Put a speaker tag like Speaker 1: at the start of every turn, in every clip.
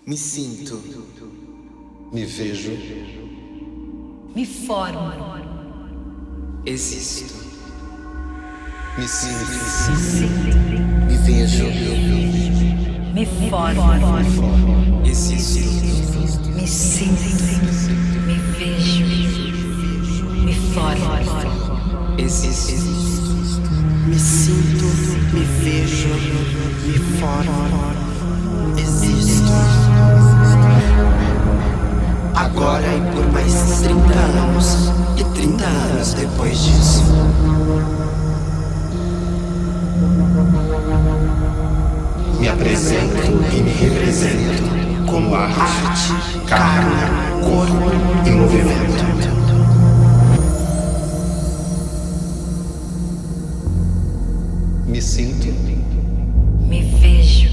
Speaker 1: Me sinto.
Speaker 2: Me vejo.
Speaker 3: Me formo.
Speaker 1: Existo.
Speaker 2: Me sinto.
Speaker 1: Me vejo.
Speaker 3: Me formo.
Speaker 1: Existo.
Speaker 3: Me sinto. Me vejo. Me formo.
Speaker 1: Existo.
Speaker 4: Me sinto, me vejo, me formo, existo. Agora e por mais 30 anos, e 30 anos depois disso.
Speaker 2: Me apresento e me represento como arte, carne, corpo e movimento. Me sinto.
Speaker 3: Me vejo.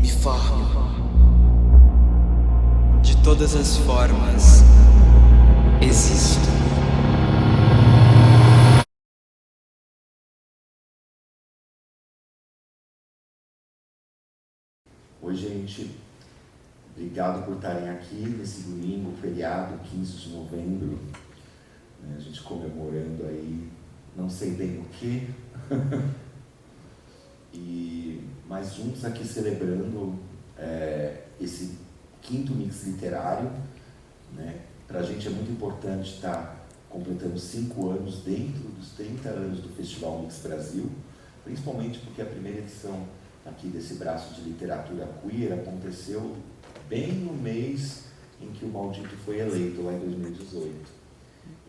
Speaker 1: Me formo. De todas as formas, existo.
Speaker 5: Oi, gente. Obrigado por estarem aqui nesse domingo, feriado, 15 de novembro. A gente comemorando aí, não sei bem o que. Mas juntos aqui celebrando esse quinto Mix literário, né? Pra gente é muito importante estar completando 5 anos dentro dos 30 anos do Festival Mix Brasil, principalmente porque a primeira edição aqui desse braço de literatura queer aconteceu bem no mês em que o Maldito foi eleito, lá em 2018.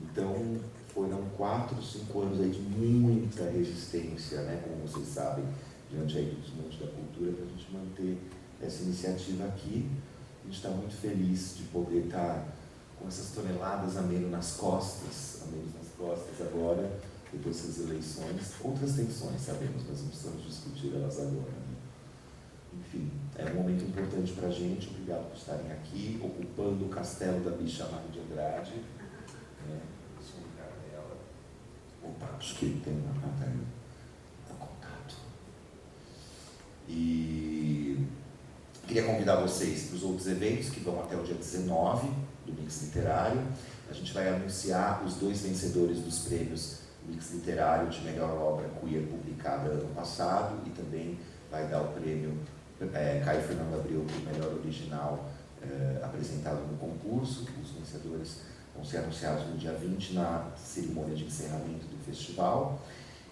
Speaker 5: Então foram 4, 5 anos aí de muita resistência, né, como vocês sabem, diante aí do desmonte da cultura, para a gente manter essa iniciativa aqui. A gente está muito feliz de poder estar com essas toneladas a menos nas costas agora, depois dessas eleições. Outras tensões, sabemos, mas não precisamos discutir elas agora, né? Enfim, é um momento importante para a gente. Obrigado por estarem aqui, ocupando o castelo da bicha Mário de Andrade. Né? Esse é o lugar dela. Opa, acho que tem uma matéria a contato. E queria convidar vocês para os outros eventos que vão até o dia 19 do Mix Literário. A gente vai anunciar os 2 vencedores dos prêmios Mix Literário de melhor obra queer publicada ano passado e também vai dar o prêmio Caio Fernando Abreu por melhor original apresentado no concurso. Os vencedores vão ser anunciados no dia 20 na cerimônia de encerramento do festival.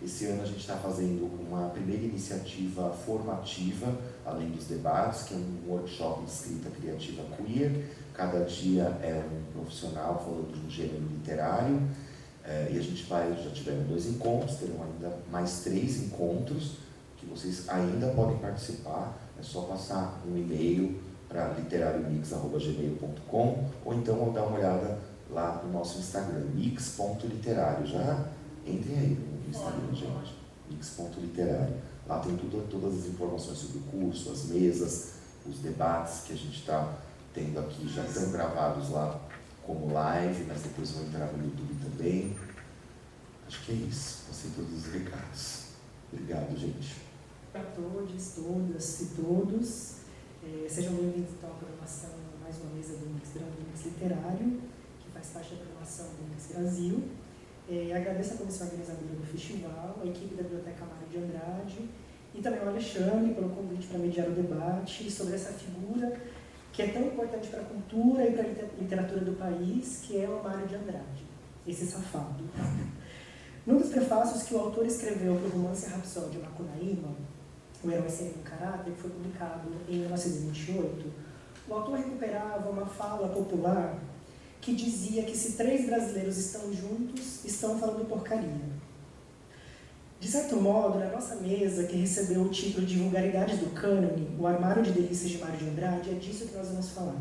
Speaker 5: Esse ano a gente está fazendo uma primeira iniciativa formativa, além dos debates, que é um workshop de escrita criativa queer. Cada dia é um profissional falando de um gênero literário. E a gente já tiveram 2 encontros, terão ainda mais 3 encontros, que vocês ainda podem participar. É só passar um e-mail para literariomix@gmail.com ou então dar uma olhada lá no nosso Instagram, mix.literário. Já entrem aí no Instagram, gente, mix.literário. Lá tem todas as informações sobre o curso, as mesas, os debates que a gente está tendo aqui, já estão gravados lá como live, mas depois vão entrar no YouTube também. Acho que é isso, passei todos os recados. Obrigado, gente.
Speaker 6: Para todos, todas e todos, sejam bem-vindos então à programação, mais uma mesa do Mix Literário, que faz parte da programação do Mix Brasil. Agradeço a comissão organizadora do festival, a equipe da Biblioteca Mário de Andrade e também ao Alexandre pelo convite para mediar o debate sobre essa figura que é tão importante para a cultura e para a literatura do país, que é o Mário de Andrade, esse safado. Num dos prefácios que o autor escreveu para o romance Rapsódia Macunaíma, O Herói Sem um Caráter, que foi publicado em 1928, o autor recuperava uma fala popular que dizia que se 3 brasileiros estão juntos, estão falando porcaria. De certo modo, na nossa mesa, que recebeu o título de Vulgaridades do Cânone, o Armário de Delícias de Mário de Andrade, é disso que nós vamos falar.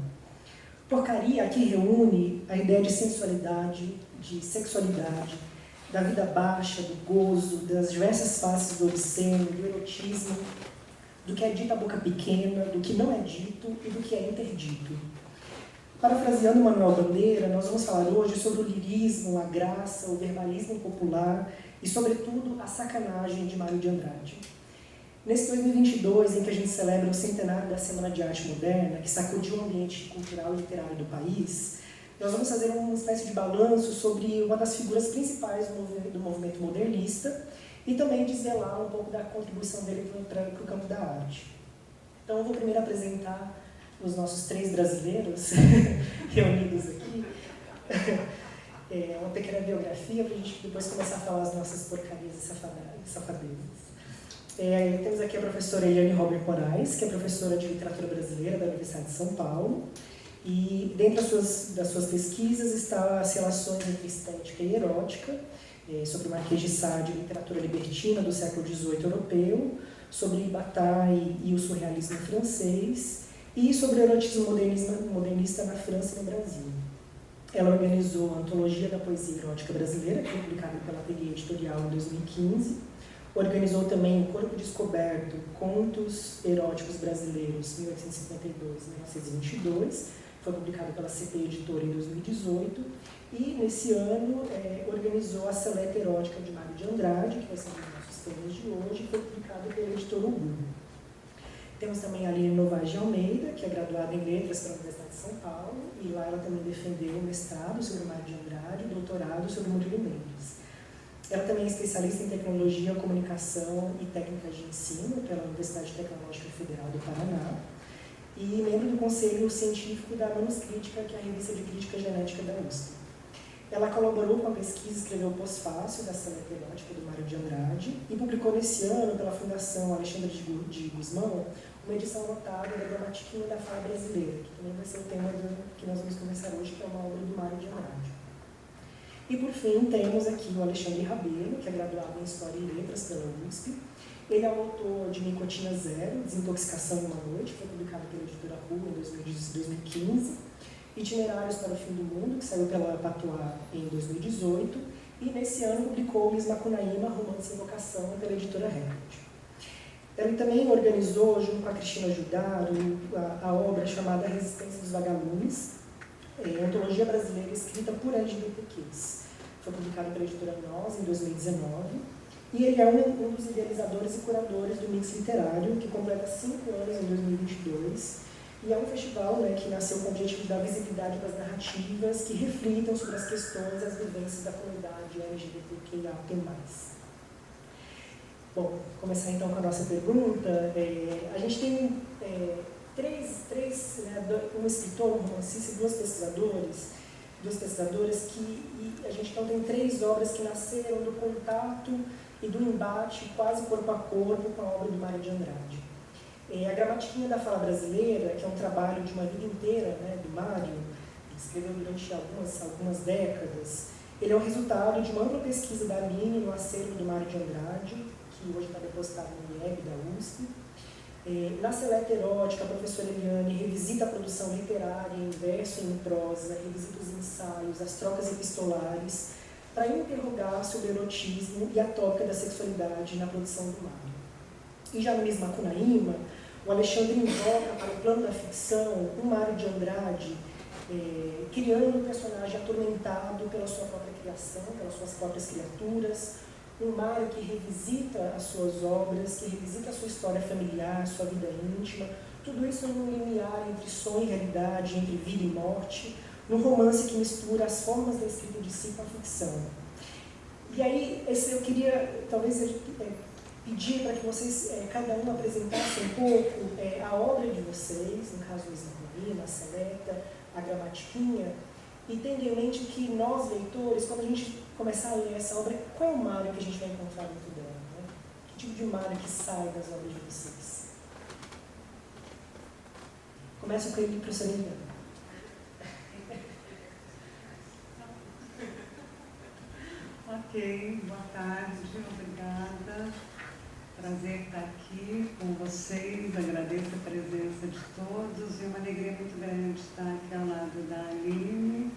Speaker 6: Porcaria aqui reúne a ideia de sensualidade, de sexualidade, da vida baixa, do gozo, das diversas faces do obsceno, do erotismo, do que é dito à boca pequena, do que não é dito e do que é interdito. Parafraseando Manuel Bandeira, nós vamos falar hoje sobre o lirismo, a graça, o verbalismo popular e, sobretudo, a sacanagem de Mário de Andrade. Nesse 2022, em que a gente celebra o centenário da Semana de Arte Moderna, que sacudiu o ambiente cultural e literário do país, nós vamos fazer uma espécie de balanço sobre uma das figuras principais do movimento modernista e também desvelar um pouco da contribuição dele para o campo da arte. Então, eu vou primeiro apresentar os nossos 3 brasileiros reunidos aqui. Uma pequena biografia para a gente depois começar a falar as nossas porcarias e safadezas. Temos aqui a professora Eliane Robert Moraes, que é professora de literatura brasileira da Universidade de São Paulo. E dentre das suas pesquisas está as relações entre estética e erótica, sobre Marquês de Sade e literatura libertina do século XVIII europeu, sobre Bataille e o surrealismo francês, e sobre o erotismo modernista na França e no Brasil. Ela organizou a Antologia da Poesia Erótica Brasileira, que foi publicada pela Ateliê Editorial em 2015. Organizou também o Corpo Descoberto, Contos Eróticos Brasileiros, 1852-1922, foi publicado pela CP Editora em 2018, e nesse ano organizou a Seleta Erótica de Mário de Andrade, que vai ser um dos nossos temas de hoje, e foi publicado pela Editora Ubu. Temos também a Aline Novaes de Almeida, que é graduada em Letras pela Universidade de São Paulo, e lá ela também defendeu o mestrado sobre Mário de Andrade e o doutorado sobre Murilo Mendes. Ela também é especialista em tecnologia, comunicação e técnicas de ensino pela Universidade Tecnológica Federal do Paraná e membro do Conselho Científico da Manuscrítica, que é a revista de crítica genética da USP. Ela colaborou com a pesquisa e escreveu o pós-fácil da Seleta Erótica do Mário de Andrade e publicou nesse ano, pela Fundação Alexandre de Gusmão, uma edição anotada da Gramatiquinha da Fala Brasileira, que também vai ser o tema que nós vamos conversar hoje, que é uma obra do Mário de Andrade. E, por fim, temos aqui o Alexandre Rabelo, que é graduado em História e Letras pela USP. Ele é o autor de Nicotina Zero, Desintoxicação em uma Noite, que foi publicado pela Editora Rua em 2015. Itinerários para o Fim do Mundo, que saiu pela Patois em 2018. E, nesse ano, publicou Miss Macunaíma, Romance e Invocação, pela Editora Record. Ele também organizou, junto com a Cristina Judaro, a obra chamada Resistência dos Vagalumes, antologia brasileira escrita por LGBTQs. Foi publicado pela Editora Nós em 2019 e ele é um dos idealizadores e curadores do Mix Literário, que completa 5 anos em 2022 e é um festival que nasceu com o objetivo de dar visibilidade para as narrativas que reflitam sobre as questões e as vivências da comunidade LGBTQIA+. Bom, vou começar então com a nossa pergunta. A gente tem um escritor, um romancista e duas pesquisadoras e a gente então tem 3 obras que nasceram do contato e do embate quase corpo a corpo com a obra do Mário de Andrade. A Gramatiquinha da Fala Brasileira, que é um trabalho de uma vida inteira do Mário, que escreveu durante algumas décadas, ele é o resultado de uma ampla pesquisa da Aline no acervo do Mário de Andrade, que hoje está depositado no IEB da USP. Na Seleta Erótica, a professora Eliane revisita a produção literária em verso e em prosa, revisita os ensaios, as trocas epistolares, para interrogar sobre o erotismo e a tópica da sexualidade na produção do Mário. E já no Miss Macunaíma, o Alexandre invoca para o plano da ficção o Mário de Andrade, criando um personagem atormentado pela sua própria criação, pelas suas próprias criaturas, um Mário que revisita as suas obras, que revisita a sua história familiar, sua vida íntima, tudo isso num limiar entre sonho e realidade, entre vida e morte, num romance que mistura as formas da escrita de si com a ficção. E aí, eu queria, talvez, pedir para que vocês, cada um, apresentassem um pouco a obra de vocês, no caso, Miss Macunaíma, a Seleta, a Gramatiquinha, e tendo em mente que nós, leitores, quando a gente começar a ler essa obra, qual é o Mário que a gente vai encontrar dentro dela? Que tipo de Mário que sai das obras de vocês? Começa com ele, professor Eliane.
Speaker 7: Ok, boa tarde, obrigada. Prazer estar aqui com vocês, agradeço a presença de todos e uma alegria muito grande estar aqui ao lado da Aline,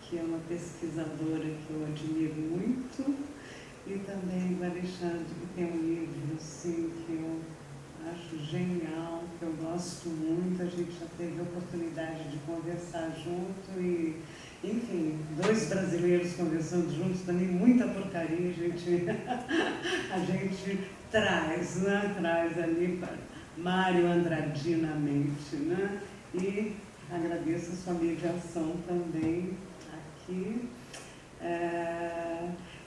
Speaker 7: que é uma pesquisadora que eu admiro muito, e também do Alexandre, que tem um livro assim, que eu acho genial, que eu gosto muito. A gente já teve a oportunidade de conversar junto e, enfim, 2 brasileiros conversando juntos, também muita porcaria, a gente traz ali para Mário andradinamente, né? E agradeço a sua mediação também aqui.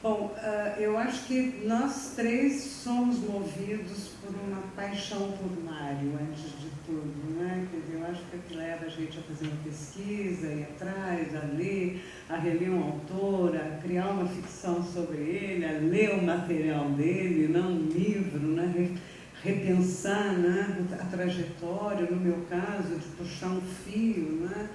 Speaker 7: Bom, eu acho que nós três somos movidos por uma paixão por Mário, antes de tudo, né? Quer dizer, eu acho que é o que leva a gente a fazer uma pesquisa, a ir atrás, a ler, a reler um autor, a criar uma ficção sobre ele, a ler o material dele, não um livro, né? Repensar, né? A trajetória, no meu caso, de puxar um fio, né?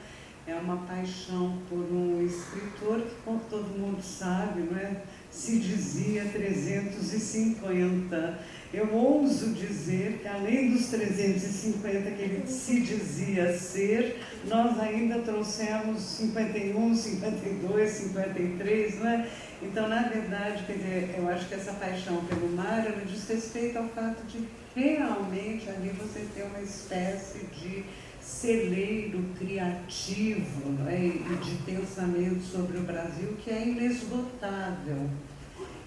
Speaker 7: É uma paixão por um escritor que, como todo mundo sabe, não é? Se dizia 350. Eu ouso dizer que, além dos 350 que ele se dizia ser, nós ainda trouxemos 51, 52, 53, não é? Então, na verdade, quer dizer, eu acho que essa paixão pelo mar, ela diz respeito ao fato de realmente ali você ter uma espécie de celeiro criativo, não é? E de pensamento sobre o Brasil que é inesgotável.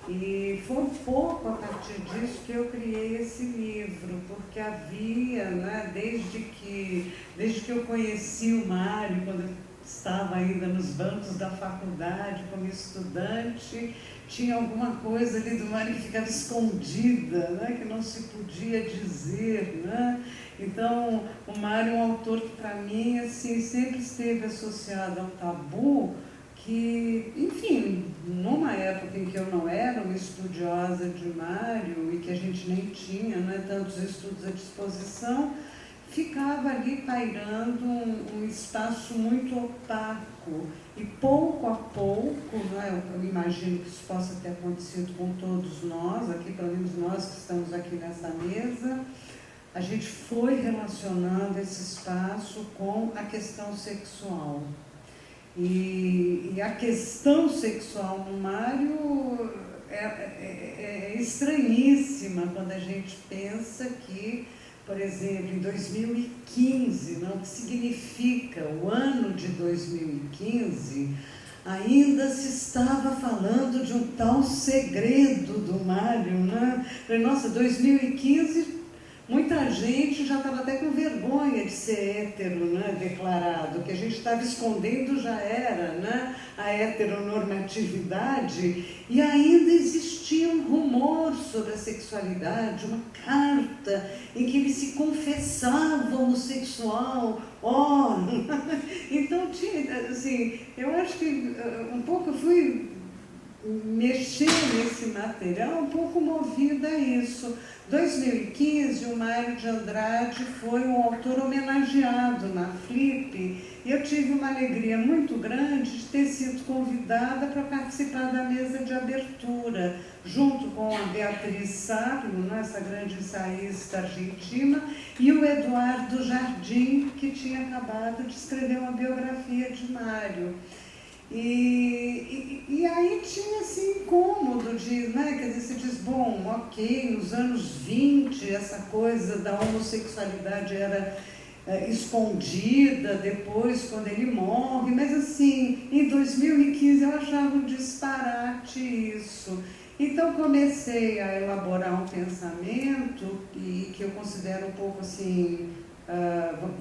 Speaker 7: E foi um pouco a partir disso que eu criei esse livro, porque havia, né, desde que eu conheci o Mário, quando eu estava ainda nos bancos da faculdade como estudante, tinha alguma coisa ali do Mário que ficava escondida, né, que não se podia dizer, né? Então, o Mário é um autor que, para mim, assim, sempre esteve associado ao tabu, que, enfim, numa época em que eu não era uma estudiosa de Mário e que a gente nem tinha, né, tantos estudos à disposição, ficava ali pairando um espaço muito opaco. E pouco a pouco, né, eu imagino que isso possa ter acontecido com todos nós, aqui, pelo menos nós que estamos aqui nessa mesa, a gente foi relacionando esse espaço com a questão sexual. E a questão sexual no Mário é estranhíssima quando a gente pensa que, por exemplo, em 2015, não, o que significa o ano de 2015, ainda se estava falando de um tal segredo do Mário, né? Nossa, 2015... Muita gente já estava até com vergonha de ser hétero, né, declarado. O que a gente estava escondendo já era, né, a heteronormatividade. E ainda existia um rumor sobre a sexualidade, uma carta em que ele se confessava homossexual. Então, tinha, assim, eu acho que um pouco eu fui mexer nesse material um pouco movida a isso. 2015, o Mário de Andrade foi um autor homenageado na Flip e eu tive uma alegria muito grande de ter sido convidada para participar da mesa de abertura, junto com a Beatriz Sarlo, essa grande ensaísta argentina, e o Eduardo Jardim, que tinha acabado de escrever uma biografia de Mário. E aí tinha assim incômodo de, né, quer dizer, você diz, bom, ok, nos anos 20 essa coisa da homossexualidade era escondida, depois quando ele morre, mas assim, em 2015 eu achava um disparate isso. Então comecei a elaborar um pensamento que eu considero um pouco assim,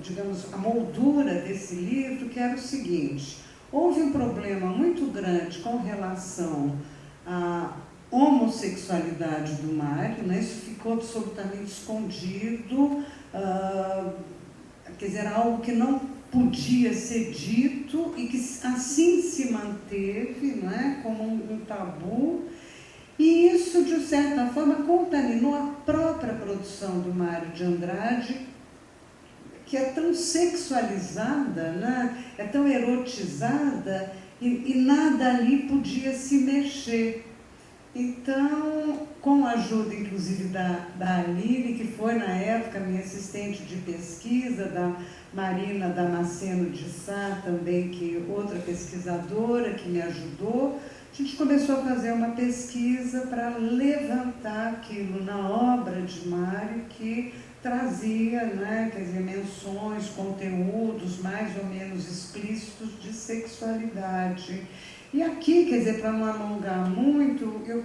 Speaker 7: digamos, a moldura desse livro, que era o seguinte: houve um problema muito grande com relação à homossexualidade do Mário, né? Isso ficou absolutamente escondido, quer dizer, algo que não podia ser dito e que assim se manteve, não é? Como um tabu. E isso, de certa forma, contaminou a própria produção do Mário de Andrade, que é tão sexualizada, né? É tão erotizada, e nada ali podia se mexer. Então, com a ajuda, inclusive, da Aline, que foi, na época, minha assistente de pesquisa, da Marina Damasceno de Sá, também, que outra pesquisadora que me ajudou, a gente começou a fazer uma pesquisa para levantar aquilo na obra de Mário, que trazia, né, quer dizer, menções, conteúdos mais ou menos explícitos de sexualidade. E aqui, quer dizer, para não alongar muito, eu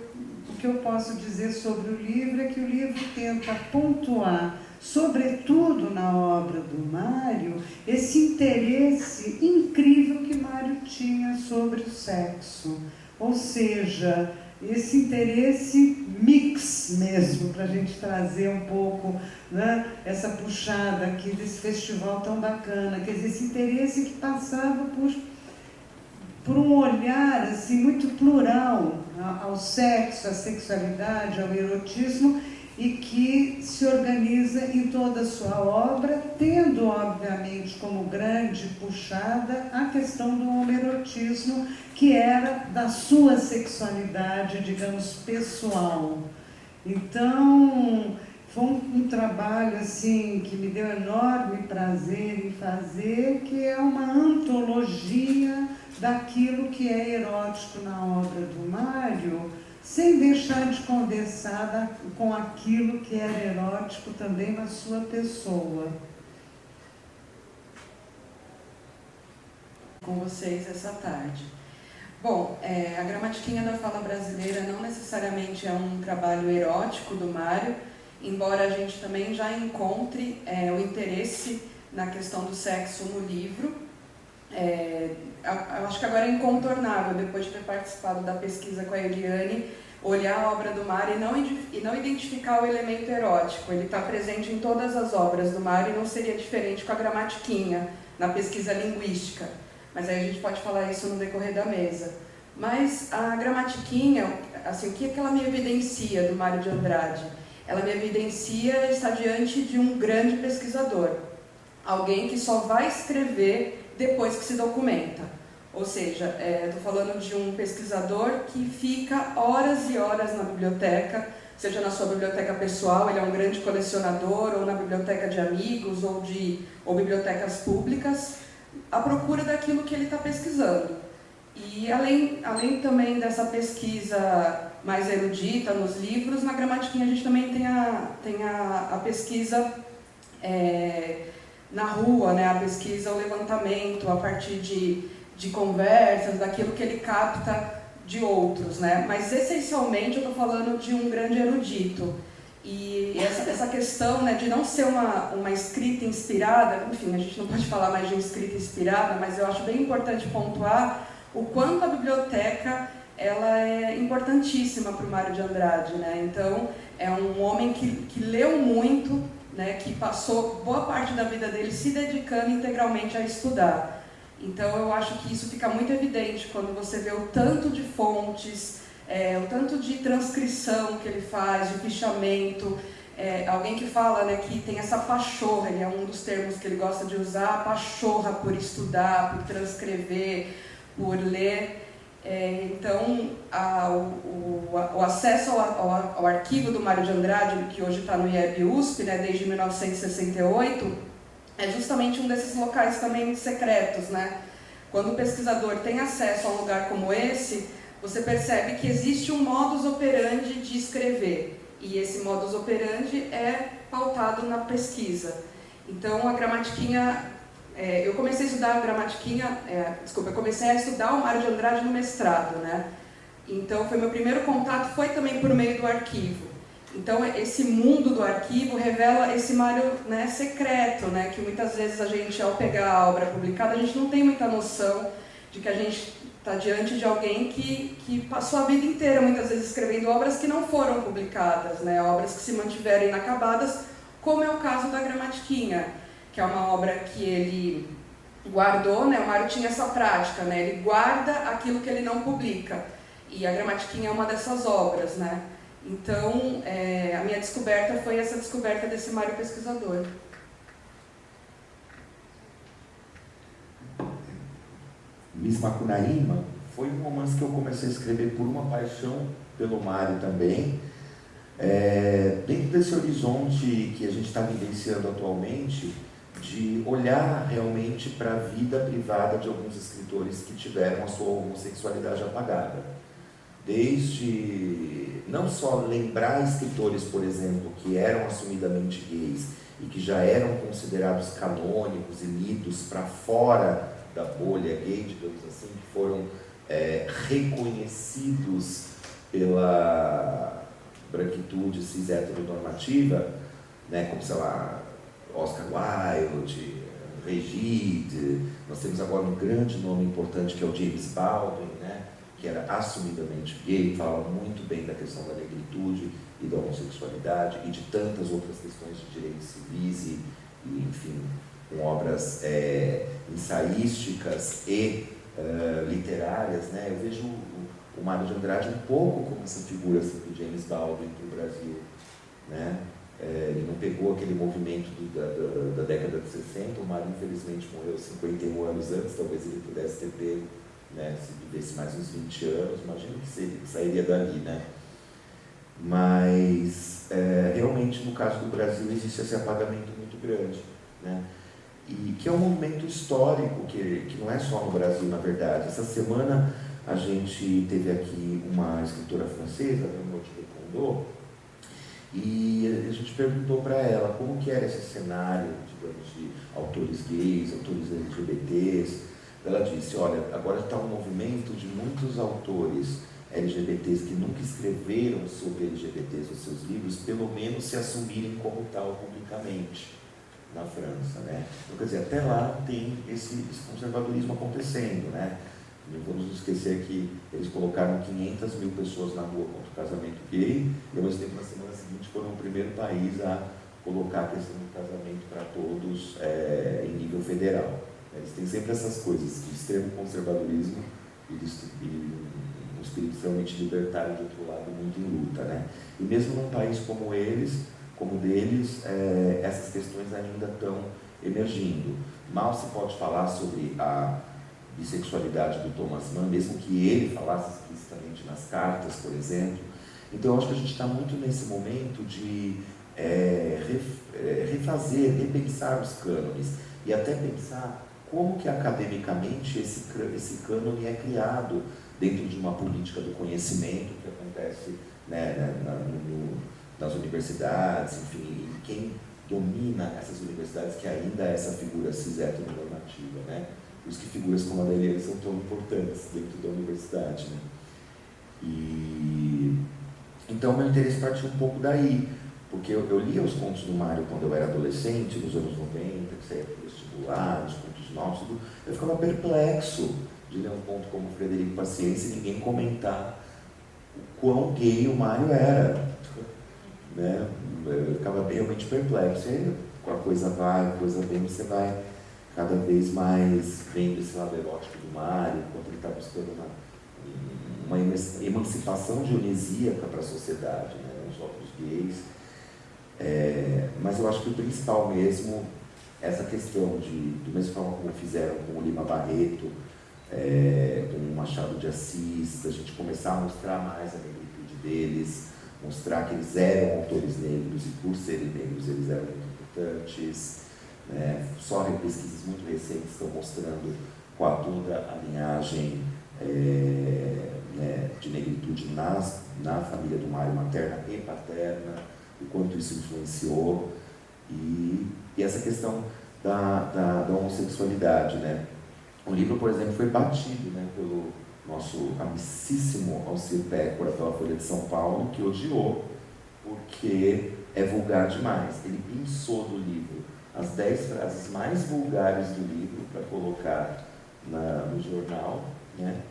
Speaker 7: o que eu posso dizer sobre o livro é que o livro tenta pontuar, sobretudo na obra do Mário, esse interesse incrível que Mário tinha sobre o sexo. Ou seja, esse interesse mix mesmo, para a gente trazer um pouco, né, essa puxada aqui desse festival tão bacana, quer dizer, esse interesse que passava por um olhar assim, muito plural ao sexo, à sexualidade, ao erotismo, e que se organiza em toda a sua obra, tendo, obviamente, como grande puxada a questão do homoerotismo, que era da sua sexualidade, digamos, pessoal. Então, foi um trabalho assim, que me deu enorme prazer em fazer, que é uma antologia daquilo que é erótico na obra do Mário, sem deixar de condensar com aquilo que era erótico também na sua pessoa.
Speaker 8: Com vocês essa tarde. Bom, a Gramatiquinha da Fala Brasileira não necessariamente é um trabalho erótico do Mário, embora a gente também já encontre o interesse na questão do sexo no livro. Eu acho que agora é incontornável, depois de ter participado da pesquisa com a Eliane, olhar a obra do Mário e não identificar o elemento erótico. Ele está presente em todas as obras do Mário e não seria diferente com a Gramatiquinha, na pesquisa linguística. Mas aí a gente pode falar isso no decorrer da mesa. Mas a Gramatiquinha, assim, o que é que ela me evidencia do Mário de Andrade? Ela me evidencia estar diante de um grande pesquisador. Alguém que só vai escrever depois que se documenta. Ou seja, estou falando de um pesquisador que fica horas e horas na biblioteca, seja na sua biblioteca pessoal, ele é um grande colecionador, ou na biblioteca de amigos, ou bibliotecas públicas, à procura daquilo que ele está pesquisando. E além também dessa pesquisa mais erudita nos livros, na Gramatiquinha a gente também tem a pesquisa na rua, né? A pesquisa, o levantamento a partir de conversas, daquilo que ele capta de outros, né? Mas essencialmente eu estou falando de um grande erudito. E essa questão, né, de não ser uma escrita inspirada, enfim, a gente não pode falar mais de escrita inspirada, mas eu acho bem importante pontuar o quanto a biblioteca ela é importantíssima para o Mário de Andrade, né? Então, é um homem que leu muito, né, que passou boa parte da vida dele se dedicando integralmente a estudar. Então, eu acho que isso fica muito evidente quando você vê o tanto de fontes, o tanto de transcrição que ele faz, de fichamento. Alguém que fala, né, que tem essa pachorra, ele é um dos termos que ele gosta de usar, a pachorra por estudar, por transcrever, por ler. Então, o acesso ao arquivo do Mário de Andrade, que hoje está no IEB-USP, né, desde 1968, é justamente um desses locais também secretos, né? Quando o pesquisador tem acesso a um lugar como esse, você percebe que existe um modus operandi de escrever, e esse modus operandi é pautado na pesquisa. Então, a Gramatiquinha, eu comecei a estudar a Gramatiquinha, eu comecei a estudar o Mário de Andrade no mestrado, né? Então, meu primeiro contato foi também por meio do arquivo. Então, esse mundo do arquivo revela esse Mário, né, secreto, né, que muitas vezes a gente, ao pegar a obra publicada, a gente não tem muita noção de que a gente está diante de alguém que passou a vida inteira, muitas vezes, escrevendo obras que não foram publicadas, né, obras que se mantiveram inacabadas, como é o caso da Gramatiquinha, que é uma obra que ele guardou, né, o Mário tinha essa prática, né, ele guarda aquilo que ele não publica, e a Gramatiquinha é uma dessas obras, né. Então, a minha descoberta foi essa descoberta desse Mário pesquisador.
Speaker 5: Miss Macunaíma foi um romance que eu comecei a escrever por uma paixão pelo Mário também. Dentro desse horizonte que a gente está vivenciando atualmente, de olhar realmente para a vida privada de alguns escritores que tiveram a sua homossexualidade apagada. Desde não só lembrar escritores, por exemplo, que eram assumidamente gays e que já eram considerados canônicos e lidos para fora da bolha gay, digamos assim, que foram reconhecidos pela branquitude cis heteronormativa, né, como, sei lá, Oscar Wilde, Regide. Nós temos agora um grande nome importante que é o James Baldwin, né, que era assumidamente gay, fala muito bem da questão da negritude e da homossexualidade e de tantas outras questões de direitos civis e enfim, com obras ensaísticas e literárias, né? Eu vejo o Mário de Andrade um pouco como essa figura assim, do James Baldwin para o Brasil, né? Ele não pegou aquele movimento da década de 60, o Mário infelizmente morreu 51 anos antes, talvez ele pudesse ter pego, né, se vivesse mais uns 20 anos, imagino que ele sairia dali, né? Mas realmente no caso do Brasil existe esse apagamento muito grande, né? E que é um movimento histórico, que não é só no Brasil, na verdade. Essa semana a gente teve aqui uma escritora francesa, Maud de Condot, e a gente perguntou para ela como que era esse cenário, digamos, de autores gays, autores LGBTs. Ela disse, olha, agora está um movimento de muitos autores LGBTs que nunca escreveram sobre LGBTs nos seus livros, pelo menos se assumirem como tal publicamente na França, né? Então, quer dizer, até lá tem esse conservadorismo acontecendo, né? Não vamos esquecer que eles colocaram 500 mil pessoas na rua contra o casamento gay e, ao mesmo tempo, na semana seguinte, foram o primeiro país a colocar a questão do casamento para todos em nível federal. Eles têm sempre essas coisas, de extremo conservadorismo e um espírito extremamente libertário, de outro lado, muito em luta, né? E mesmo num país como o deles, essas questões ainda estão emergindo. Mal se pode falar sobre a bissexualidade do Thomas Mann, mesmo que ele falasse explicitamente nas cartas, por exemplo. Então, eu acho que a gente está muito nesse momento de refazer, repensar os cânones e até pensar como que academicamente esse cânone é criado dentro de uma política do conhecimento que acontece, né, nas universidades, enfim, e quem domina essas universidades, que ainda é essa figura cis heteronormativa, né? Por isso que figuras como a da Eliane são tão importantes dentro da universidade, né? E então meu interesse partiu um pouco daí, porque eu lia os contos do Mário quando eu era adolescente, nos anos 90, que saía do vestibular, os contos novos, tudo. Eu ficava perplexo de ler um conto como Frederico Paciência e ninguém comentar o quão gay o Mário era, né? Eu ficava realmente perplexo. E aí, a coisa vai, a coisa vem, você vai cada vez mais vendo esse lado erótico do Mário, enquanto ele está buscando uma emancipação dionisíaca para a sociedade, né? Não só para os gays. Mas eu acho que o principal mesmo, essa questão do mesmo forma como fizeram com o Lima Barreto, com o Machado de Assis, da gente começar a mostrar mais a negritude deles, mostrar que eles eram autores negros e por serem negros eles eram muito importantes, né? Só pesquisas muito recentes estão mostrando toda a linhagem né, de negritude na família do Mário, materna e paterna, o quanto isso influenciou, e essa questão da homossexualidade, né? O livro, por exemplo, foi batido, né, pelo nosso amicíssimo Alcir Pécora, pela Folha de São Paulo, que odiou, porque é vulgar demais. Ele pensou do livro as 10 frases mais vulgares do livro para colocar no jornal, né?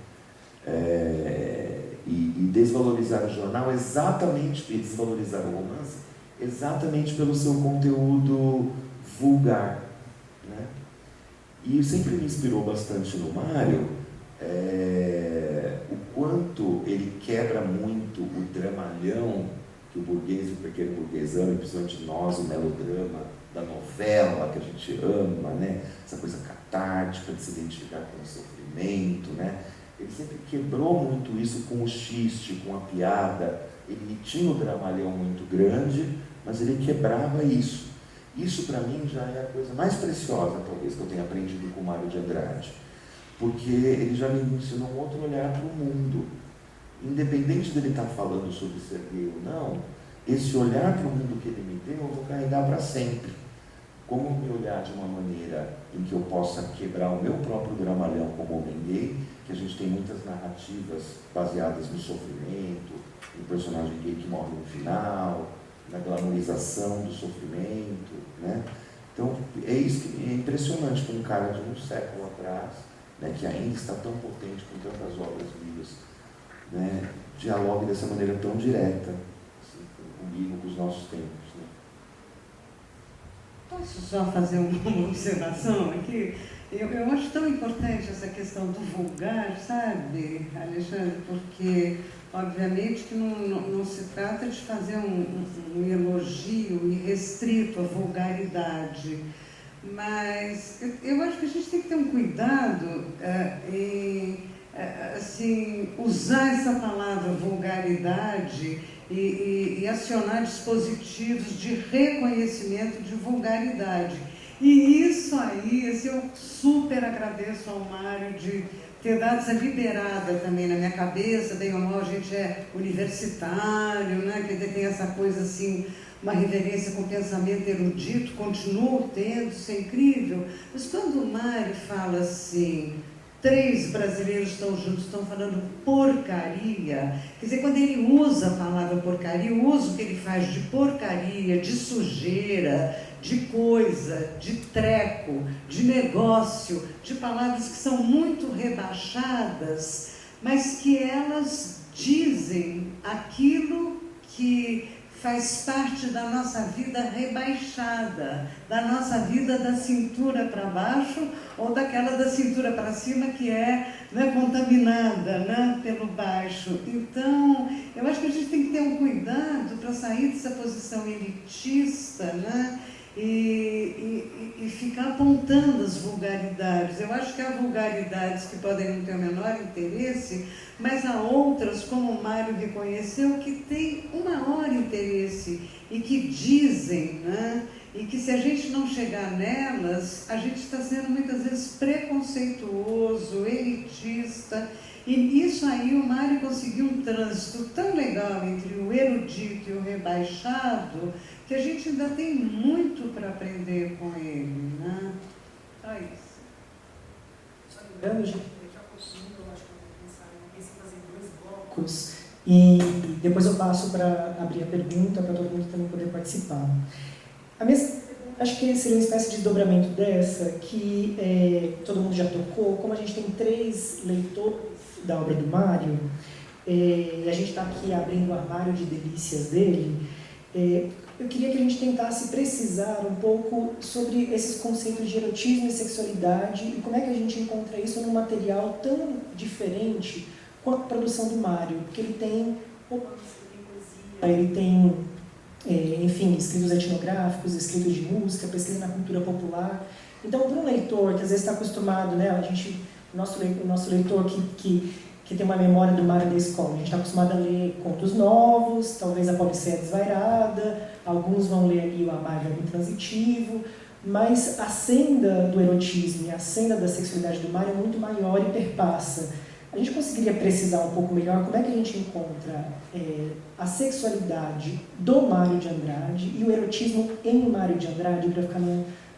Speaker 5: E desvalorizar o jornal exatamente, e desvalorizar o romance exatamente pelo seu conteúdo vulgar, né? E sempre me inspirou bastante no Mário o quanto ele quebra muito o dramalhão que o burguês e o pequeno burguês amam, principalmente nós, o melodrama da novela que a gente ama, né? Essa coisa catártica de se identificar com o sofrimento, né? Ele sempre quebrou muito isso com o xiste, com a piada. Ele tinha o dramalhão muito grande, mas ele quebrava isso. Isso, para mim, já é a coisa mais preciosa, talvez, que eu tenha aprendido com o Mário de Andrade. Porque ele já me ensinou um outro olhar para o mundo. Independente dele estar falando sobre ser gay ou não, esse olhar para o mundo que ele me deu, eu vou carregar para sempre. Como me olhar de uma maneira em que eu possa quebrar o meu próprio dramalhão como homem gay, que a gente tem muitas narrativas baseadas no sofrimento, no personagem gay que morre no final, na glamorização do sofrimento, né? Então, é isso que é impressionante como um cara de um século atrás, né, que ainda está tão potente com tantas obras vivas, né, dialogue dessa maneira tão direta, assim, comigo, com os nossos tempos. Né?
Speaker 7: Posso só fazer uma observação aqui? Eu acho tão importante essa questão do vulgar, sabe, Alexandre? Porque, obviamente, que não se trata de fazer um elogio irrestrito à vulgaridade, mas eu acho que a gente tem que ter um cuidado em assim, usar essa palavra vulgaridade e acionar dispositivos de reconhecimento de vulgaridade. E isso aí, assim, eu super agradeço ao Mário de ter dado essa liberada também na minha cabeça, bem ou mal, a gente é universitário, né? Quer dizer, tem essa coisa assim, uma reverência com o pensamento erudito, continuo tendo, isso é incrível. Mas quando o Mário fala assim, 3 brasileiros estão juntos, estão falando porcaria, quer dizer, quando ele usa a palavra porcaria, o uso que ele faz de porcaria, de sujeira, de coisa, de treco, de negócio, de palavras que são muito rebaixadas, mas que elas dizem aquilo que faz parte da nossa vida rebaixada, da nossa vida da cintura para baixo ou daquela da cintura para cima que é, né, contaminada, né, pelo baixo. Então, eu acho que a gente tem que ter um cuidado para sair dessa posição elitista, né, e ficar apontando as vulgaridades. Eu acho que há vulgaridades que podem não ter o menor interesse, mas há outras, como o Mário reconheceu, que têm o maior interesse e que dizem, né? E que se a gente não chegar nelas, a gente está sendo muitas vezes preconceituoso, elitista. E isso aí o Mário conseguiu um trânsito tão legal entre o erudito e o rebaixado, que a gente ainda tem muito para aprender com ele, né? Só isso.
Speaker 6: Só lembrando, gente, daqui a pouquinho eu acho que eu vou pensar em fazer 2 blocos e depois eu passo para abrir a pergunta para todo mundo também poder participar. Acho que seria uma espécie de desdobramento dessa, que todo mundo já tocou, como a gente tem 3 leitores da obra do Mário, e a gente está aqui abrindo o armário de delícias dele, eu queria que a gente tentasse precisar um pouco sobre esses conceitos de erotismo e sexualidade e como é que a gente encontra isso num material tão diferente com a produção do Mário, porque ele tem poesia, ele tem, enfim, escritos etnográficos, escritos de música, pesquisa na cultura popular. Então, para um leitor que às vezes está acostumado, né, o nosso leitor que tem uma memória do Mário da escola, a gente está acostumado a ler contos novos, talvez a Paulicéia Desvairada, alguns vão ler ali o Amar Verbo Intransitivo, mas a senda do erotismo e a senda da sexualidade do Mário é muito maior e perpassa. A gente conseguiria precisar um pouco melhor como é que a gente encontra a sexualidade do Mário de Andrade e o erotismo em Mário de Andrade, para ficar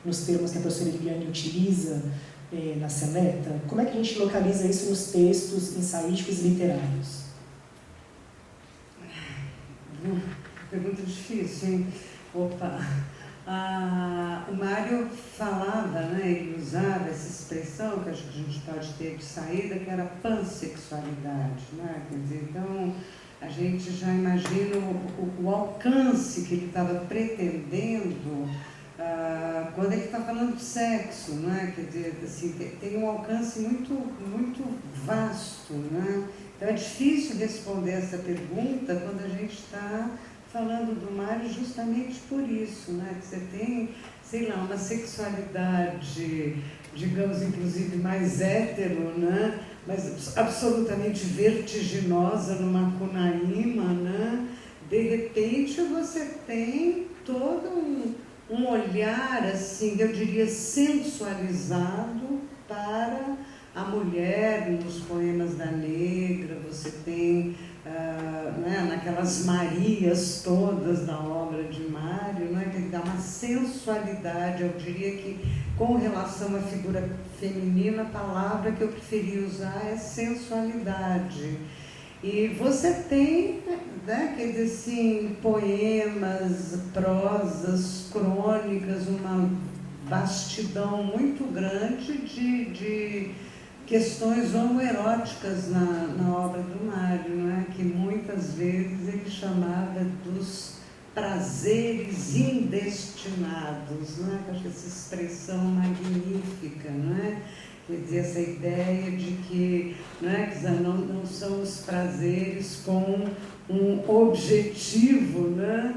Speaker 6: nos termos que a professora Eliane utiliza na Seleta? Como é que a gente localiza isso nos textos ensaísticos e literários?
Speaker 7: Pergunta difícil, hein? Opa! O Mário falava, né, ele usava essa expressão que acho que a gente pode ter de saída, que era pansexualidade, né? Quer dizer, então a gente já imagina o alcance que ele estava pretendendo quando ele está falando de sexo, né? Quer dizer, assim, tem um alcance muito, muito vasto, né? Então é difícil responder essa pergunta quando a gente está falando do Mário justamente por isso, né? Que você tem, sei lá, uma sexualidade, digamos, inclusive mais hétero, né? Mas absolutamente vertiginosa no Macunaíma, né? De repente você tem todo um olhar, assim, eu diria, sensualizado para a mulher nos poemas da Negra, você tem né, naquelas Marias todas da obra de Mário, né, que dá uma sensualidade. Eu diria que, com relação à figura feminina, a palavra que eu preferia usar é sensualidade. E você tem, né, quer dizer assim, poemas, prosas, crônicas, uma vastidão muito grande de questões homoeróticas na obra do Mário, não é? Que muitas vezes ele chamava dos prazeres indestinados, não é? Eu acho essa expressão magnífica, não é? Quer dizer, essa ideia de que, não é? Quer dizer, não são os prazeres com um objetivo, né?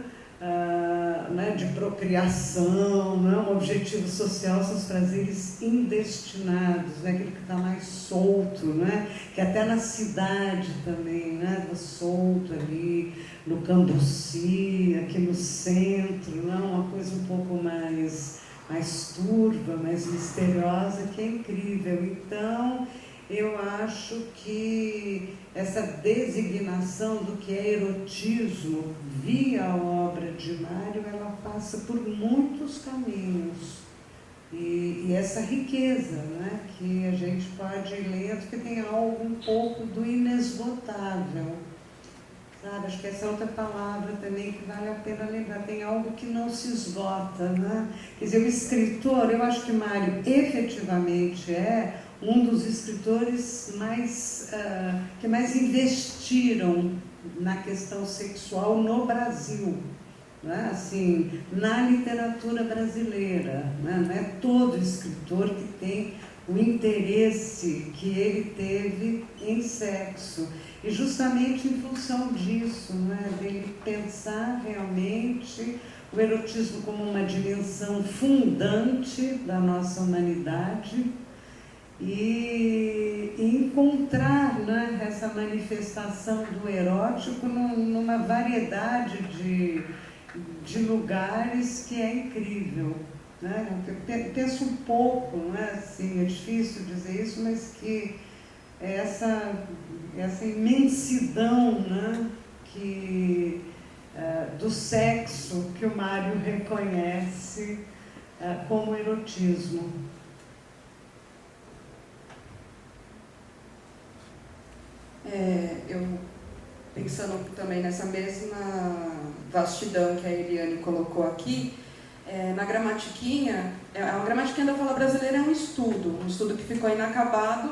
Speaker 7: Né, de procriação, né, um objetivo social, são os prazeres indestinados, né, aquilo que está mais solto, né, que até na cidade também, né, solto ali no Cambuci, aqui no centro, né, uma coisa um pouco mais turva, mais misteriosa, que é incrível. Então, eu acho que essa designação do que é erotismo via a obra de Mário, ela passa por muitos caminhos. E essa riqueza, né, que a gente pode ir lendo, que tem algo um pouco do inesgotável. Sabe? Acho que essa é outra palavra também que vale a pena lembrar. Tem algo que não se esgota, né? Quer dizer, o escritor, eu acho que Mário efetivamente é um dos escritores que mais investiram na questão sexual no Brasil, né? Assim, na literatura brasileira, né? Não é todo escritor que tem o interesse que ele teve em sexo. E justamente em função disso, né? Dele pensar realmente o erotismo como uma dimensão fundante da nossa humanidade, e encontrar, né, essa manifestação do erótico numa variedade de lugares que é incrível, né? Eu penso um pouco, né, assim, é difícil dizer isso, mas que essa imensidão, né, do sexo que o Mário reconhece como erotismo.
Speaker 8: Eu, pensando também nessa mesma vastidão que a Eliane colocou aqui, na gramatiquinha, a gramatiquinha da fala brasileira é um estudo que ficou inacabado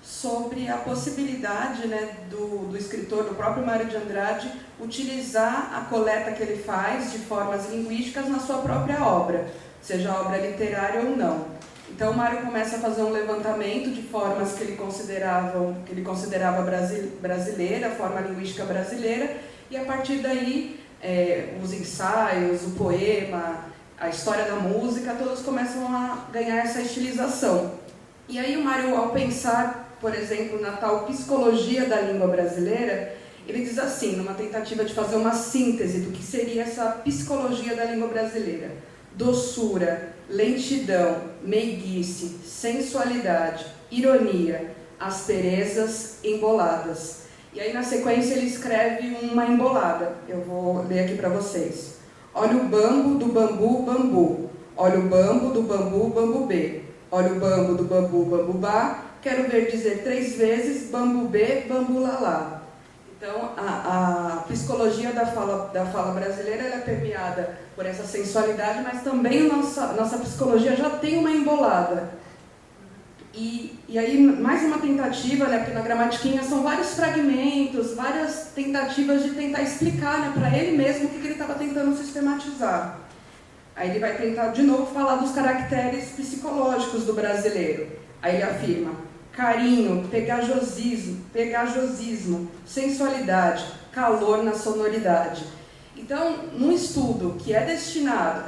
Speaker 8: sobre a possibilidade, né, do escritor, do próprio Mário de Andrade, utilizar a coleta que ele faz de formas linguísticas na sua própria obra, seja obra literária ou não. Então o Mário começa a fazer um levantamento de formas que ele considerava brasileira, a forma linguística brasileira, e a partir daí os ensaios, o poema, a história da música, todos começam a ganhar essa estilização. E aí o Mário, ao pensar, por exemplo, na tal psicologia da língua brasileira, ele diz assim, numa tentativa de fazer uma síntese do que seria essa psicologia da língua brasileira: doçura, lentidão, meiguice, sensualidade, ironia, asperezas, emboladas. E aí na sequência ele escreve uma embolada, eu vou ler aqui para vocês. Olha o bambo do bambu, bambu. Olha o bambo do bambu, bambubê. Olha o bambo do bambu, bambubá. Quero ver dizer 3 vezes bambubê, bambulalá. Então, a psicologia da fala brasileira, ela é permeada por essa sensualidade, mas também nossa psicologia já tem uma embolada. E aí, mais uma tentativa, né, porque na gramatiquinha são vários fragmentos, várias tentativas de tentar explicar, né, para ele mesmo o que ele estava tentando sistematizar. Aí ele vai tentar, de novo, falar dos caracteres psicológicos do brasileiro. Aí ele afirma: carinho, pegajosismo, sensualidade, calor na sonoridade. Então, num estudo que é destinado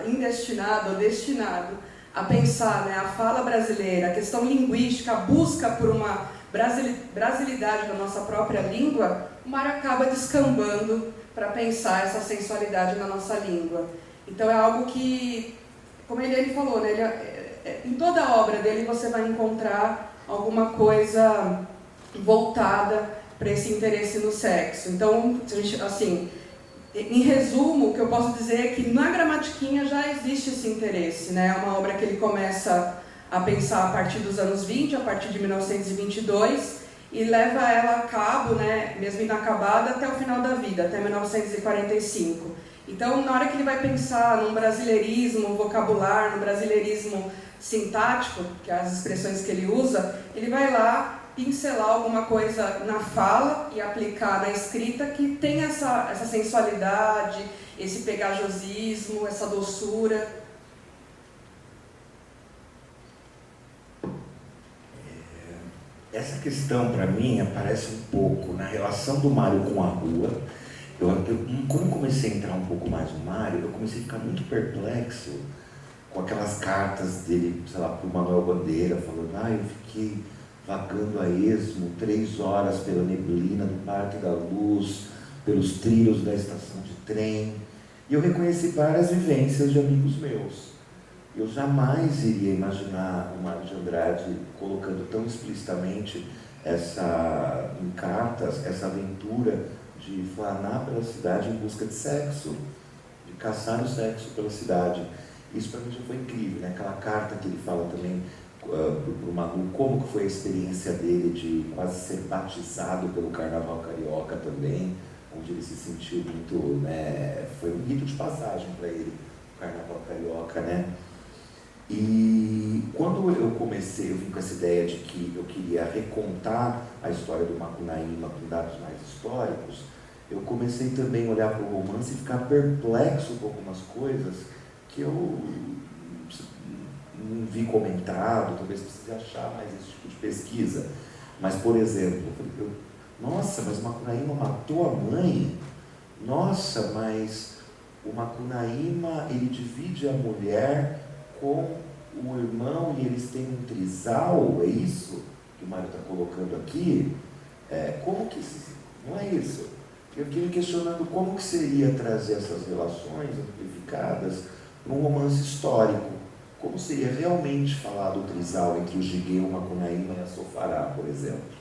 Speaker 8: a pensar, né, a fala brasileira, a questão linguística, a busca por uma brasilidade da nossa própria língua, o Mário acaba descambando para pensar essa sensualidade na nossa língua. Então é algo que, como ele falou, né, em toda a obra dele você vai encontrar alguma coisa voltada para esse interesse no sexo. Então, assim, em resumo, o que eu posso dizer é que na gramatiquinha já existe esse interesse, né? É uma obra que ele começa a pensar a partir dos anos 20, a partir de 1922, e leva ela a cabo, né, mesmo inacabada, até o final da vida, até 1945. Então, na hora que ele vai pensar num brasileirismo vocabular, no brasileirismo sintático, que é as expressões que ele usa, ele vai lá pincelar alguma coisa na fala e aplicar na escrita que tem essa sensualidade, esse pegajosismo, essa doçura.
Speaker 5: Essa questão, para mim, aparece um pouco na relação do Mário com a rua. Quando eu comecei a entrar um pouco mais no Mário, eu comecei a ficar muito perplexo com aquelas cartas dele, sei lá, para o Manuel Bandeira, falando: eu fiquei vagando a esmo 3 horas pela neblina do Parque da Luz, pelos trilhos da estação de trem. E eu reconheci várias vivências de amigos meus. Eu jamais iria imaginar o Mário de Andrade colocando tão explicitamente em cartas, essa aventura de flanar pela cidade em busca de sexo, de caçar o sexo pela cidade. Isso para mim já foi incrível, né? Aquela carta que ele fala também para o Manu, como que foi a experiência dele de quase ser batizado pelo Carnaval Carioca também, onde ele se sentiu muito, né? Foi um rito de passagem para ele, o Carnaval Carioca, né? E quando eu vim com essa ideia de que eu queria recontar a história do Macunaíma com dados mais históricos, eu comecei também a olhar para o romance e ficar perplexo com algumas coisas que eu não vi comentado, talvez precise achar mais esse tipo de pesquisa. Mas, por exemplo, nossa, mas o Macunaíma matou a mãe? Nossa, mas o Macunaíma, ele divide a mulher com o irmão e eles têm um trisal, é isso que o Mário está colocando aqui? Como que isso? Não é isso. Eu fiquei me questionando como que seria trazer essas relações amplificadas para um romance histórico. Como seria realmente falar do trisal entre o Jigueu, o Macunaíma e a Sofará, por exemplo?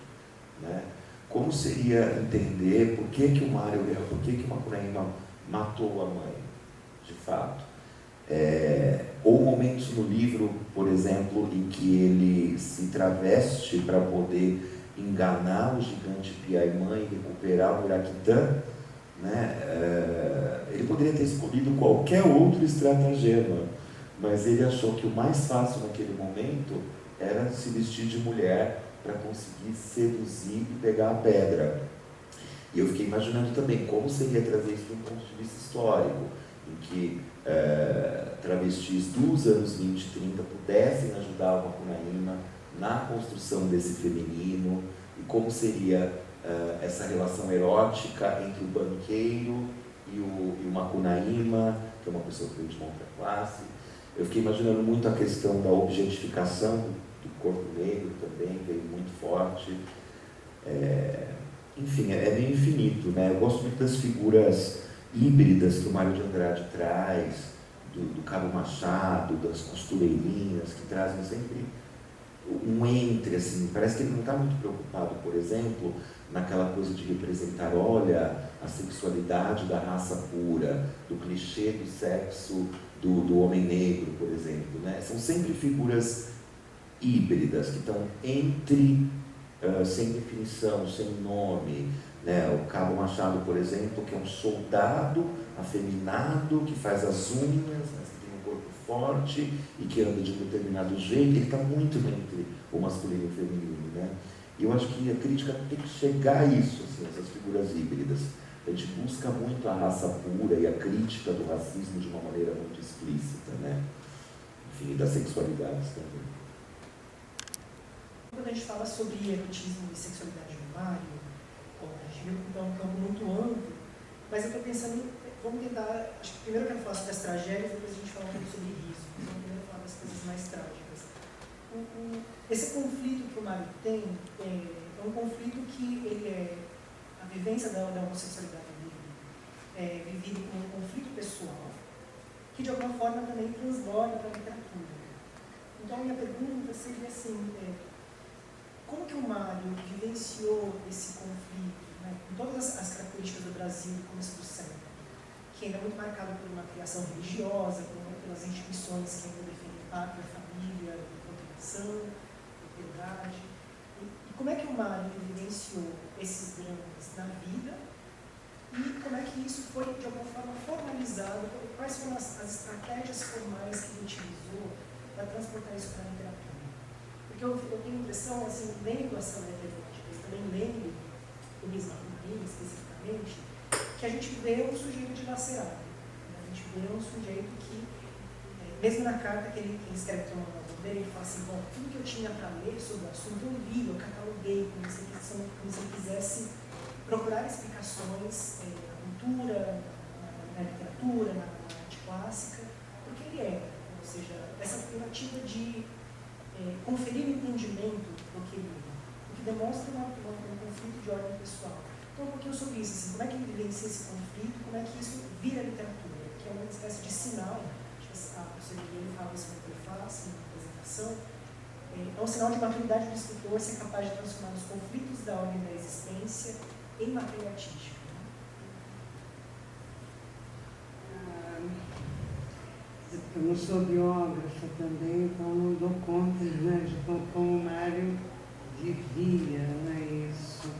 Speaker 5: Né? Como seria entender por que o Mário, por que o Macunaíma matou a mãe, de fato? Ou momentos no livro, por exemplo, em que ele se traveste para poder enganar o gigante Piaimã e recuperar o Iraquitã, né? Ele poderia ter escolhido qualquer outro estratagema, mas ele achou que o mais fácil naquele momento era se vestir de mulher para conseguir seduzir e pegar a pedra. E eu fiquei imaginando também como seria trazer isso de um ponto de vista histórico, em que travestis dos anos 20 e 30 pudessem ajudar o Macunaíma na construção desse feminino, e como seria essa relação erótica entre o banqueiro e o Macunaíma, que é uma pessoa que vem de uma outra classe. Eu fiquei imaginando muito a questão da objetificação do corpo negro também, veio muito forte. Enfim, é meio infinito, né? Eu gosto muito das figuras híbridas que o Mário de Andrade traz, do Cabo Machado, das costureirinhas, que trazem sempre um entre, assim. Parece que ele não está muito preocupado, por exemplo, naquela coisa de representar, olha, a sexualidade da raça pura, do clichê do sexo do homem negro, por exemplo, né? São sempre figuras híbridas, que estão entre, sem definição, sem nome, né? O Cabo Machado, por exemplo, que é um soldado afeminado, que faz as unhas, mas que tem um corpo forte e que anda de um determinado jeito. Ele está muito entre o masculino e o feminino, né? E eu acho que a crítica tem que chegar a isso, assim, essas figuras híbridas. A gente busca muito a raça pura e a crítica do racismo de uma maneira muito explícita, né? Enfim, e das sexualidades também.
Speaker 6: Quando a gente fala sobre erotismo e sexualidade no Mário, a gente viu que é um campo muito amplo, mas eu estou pensando, vamos tentar, acho que primeiro eu quero falar sobre as tragédias, depois a gente fala um pouco sobre riso, vamos primeiro falar das coisas mais trágicas. Esse conflito que o Mário tem é um conflito que ele a vivência da homossexualidade dele é vivida como um conflito pessoal, que de alguma forma também transborda para a literatura. Então a minha pergunta seria assim, como que o Mário vivenciou esse conflito, né, com todas as características do Brasil no começo do século, que ainda é muito marcado por uma criação religiosa, pelas instituições que ainda defendem pátria, família, proteção, propriedade. E como é que o Mário vivenciou esses dramas na vida e como é que isso foi, de alguma forma, formalizado, quais foram as estratégias formais que ele utilizou para transportar isso para a literatura. Porque eu tenho a impressão, assim, lendo essa letra e também lendo o Luiz Maria especificamente, que a gente vê um sujeito dilacerado. A gente vê um sujeito que, mesmo na carta que ele escreve para uma nova dele, ele fala assim, bom, tudo que eu tinha para ler sobre o assunto, eu li, eu cataloguei, como se eu quisesse procurar explicações na cultura, na literatura, na arte clássica, porque ele era, ou seja, essa tentativa de conferir o entendimento do que ele é, o que demonstra um conflito de ordem pessoal. Então, um pouquinho sobre isso, assim, como é que ele vivencia esse conflito, como é que isso vira literatura, que é uma espécie de sinal, acho que a professora Guilherme fala isso na prefácio, na apresentação, é um sinal de maturidade do escritor ser capaz de transformar os conflitos da ordem da existência em matéria artística.
Speaker 7: Eu não sou biógrafa também, então não dou conta, né, de como o Mário vivia, não é isso.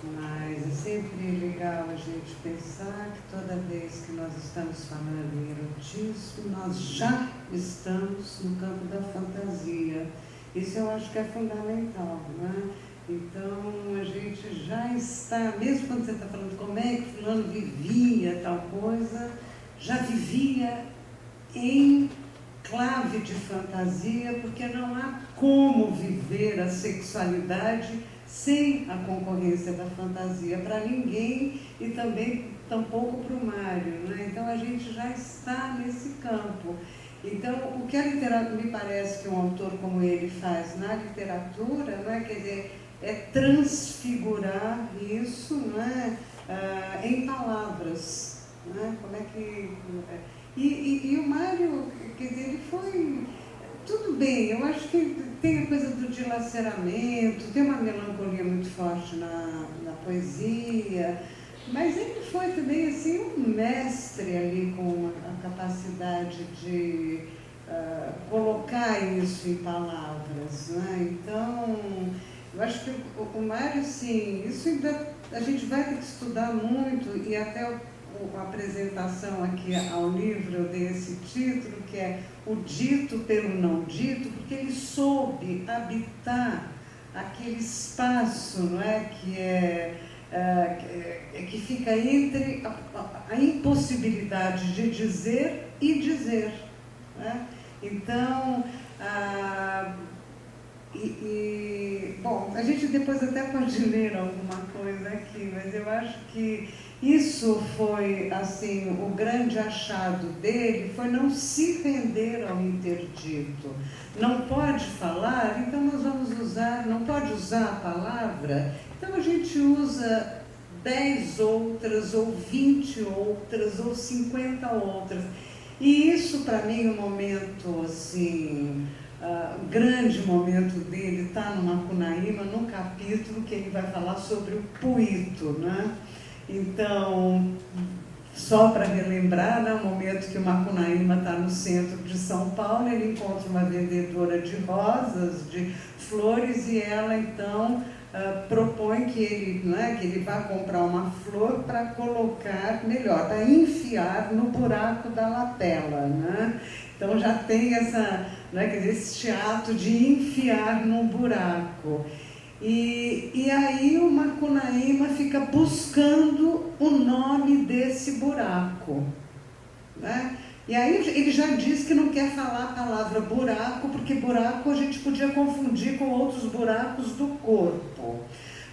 Speaker 7: Mas é sempre legal a gente pensar que toda vez que nós estamos falando em erotismo, nós já estamos no campo da fantasia. Isso eu acho que é fundamental, né? Então, a gente já está, mesmo quando você está falando como é que fulano vivia tal coisa, já vivia em clave de fantasia, porque não há como viver a sexualidade sem a concorrência da fantasia para ninguém e também tampouco para o Mário, né? Então, a gente já está nesse campo. Então, o que a literatura, me parece que um autor como ele faz na literatura, não é? Quer dizer, é transfigurar isso, não é? Em palavras, não é? Como é que... E o Mário, quer dizer, ele foi... Tudo bem, eu acho que tem a coisa do dilaceramento, tem uma melancolia muito forte na poesia, mas ele foi também assim, um mestre ali com a capacidade de colocar isso em palavras, né? Então, eu acho que o Mário, sim, isso ainda a gente vai ter que estudar muito, e até a apresentação aqui ao livro eu dei esse título, que é O Dito pelo Não Dito, porque ele soube habitar aquele espaço, não é? Que fica entre a impossibilidade de dizer e dizer, né? Então, bom, a gente depois até pode ler alguma coisa aqui, mas eu acho que isso foi, assim, o grande achado dele, foi não se render ao interdito. Não pode falar, então nós vamos usar, não pode usar a palavra, então a gente usa 10 outras, ou 20 outras, ou 50 outras. E isso, para mim, um momento, assim, grande momento dele está no Macunaíma, num capítulo que ele vai falar sobre o puito, né? Então, só para relembrar, no momento que o Macunaíma está no centro de São Paulo, ele encontra uma vendedora de rosas, de flores, e ela, então, propõe que ele vá comprar uma flor para colocar, melhor, para enfiar no buraco da lapela, né? Então, já tem essa, né, quer dizer, esse ato de enfiar num buraco. E aí o Macunaíma fica buscando o nome desse buraco, né? E aí ele já diz que não quer falar a palavra buraco, porque buraco a gente podia confundir com outros buracos do corpo.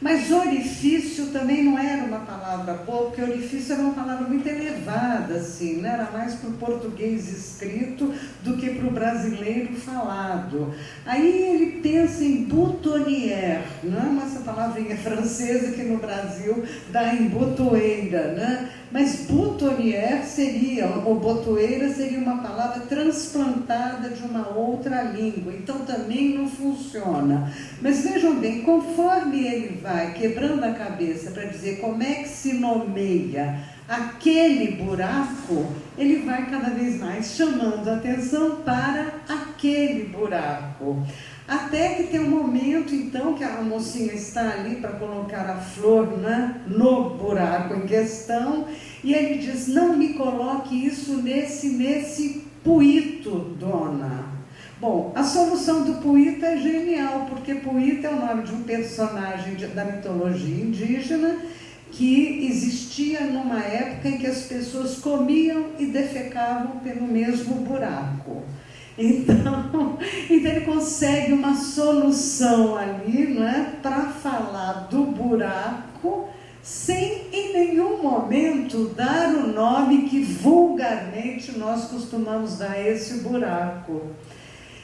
Speaker 7: Mas orifício também não era uma palavra boa, porque orifício era uma palavra muito elevada, assim, né? Era mais para o português escrito do que para o brasileiro falado. Aí ele pensa em boutonnière, não é essa palavrinha francesa que no Brasil dá em botoeira, né? Mas boutonnière seria, ou botoeira seria uma palavra transplantada de uma outra língua, então também não funciona. Mas vejam bem, conforme ele vai quebrando a cabeça para dizer como é que se nomeia aquele buraco, ele vai cada vez mais chamando a atenção para aquele buraco. Até que tem um momento, então, que a mocinha está ali para colocar a flor, né, no buraco em questão, e ele diz, não me coloque isso nesse puito, dona. Bom, a solução do puito é genial, porque puito é o nome de um personagem da mitologia indígena que existia numa época em que as pessoas comiam e defecavam pelo mesmo buraco. Então ele consegue uma solução ali, não é, para falar do buraco, sem em nenhum momento dar o nome que vulgarmente nós costumamos dar a esse buraco.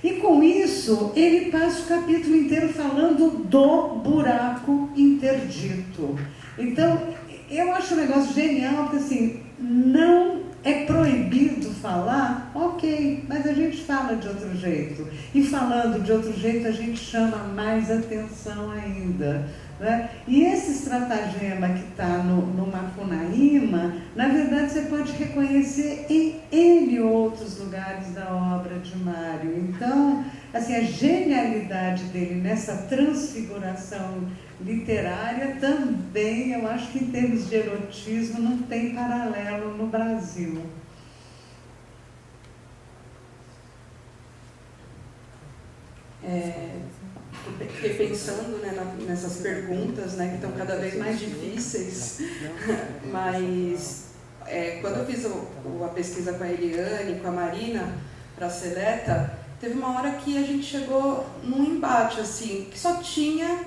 Speaker 7: E com isso, ele passa o capítulo inteiro falando do buraco interdito. Então, eu acho um negócio genial, porque assim, não é proibido falar, ok, mas a gente fala de outro jeito. E falando de outro jeito, a gente chama mais atenção ainda. Né? E esse estratagema que está no Macunaíma, na verdade você pode reconhecer em N outros lugares da obra de Mário. Então, assim, a genialidade dele nessa transfiguração literária também, eu acho que em termos de erotismo, não tem paralelo no Brasil.
Speaker 8: Fiquei pensando, né, nessas perguntas, né, que estão cada vez mais difíceis, mas quando eu fiz a pesquisa com a Eliane, com a Marina, para a Seleta, teve uma hora que a gente chegou num embate, assim, que só tinha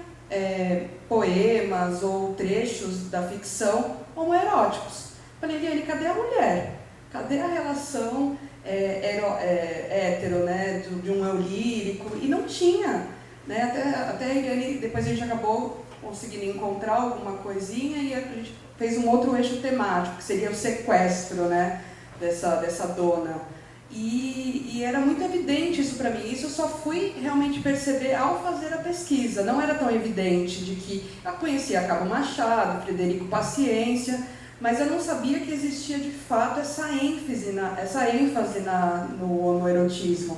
Speaker 8: poemas ou trechos da ficção homoeróticos. Falei, Eliane, cadê a mulher? Cadê a relação hétero, né, de um eu lírico? E não tinha. Né? Até a Eliane, depois a gente acabou conseguindo encontrar alguma coisinha e a gente fez um outro eixo temático, que seria o sequestro, né, dessa dona. E era muito evidente isso para mim. Isso eu só fui realmente perceber ao fazer a pesquisa. Não era tão evidente de que eu conhecia Cabo Machado, Frederico Paciência, mas eu não sabia que existia de fato essa ênfase no erotismo.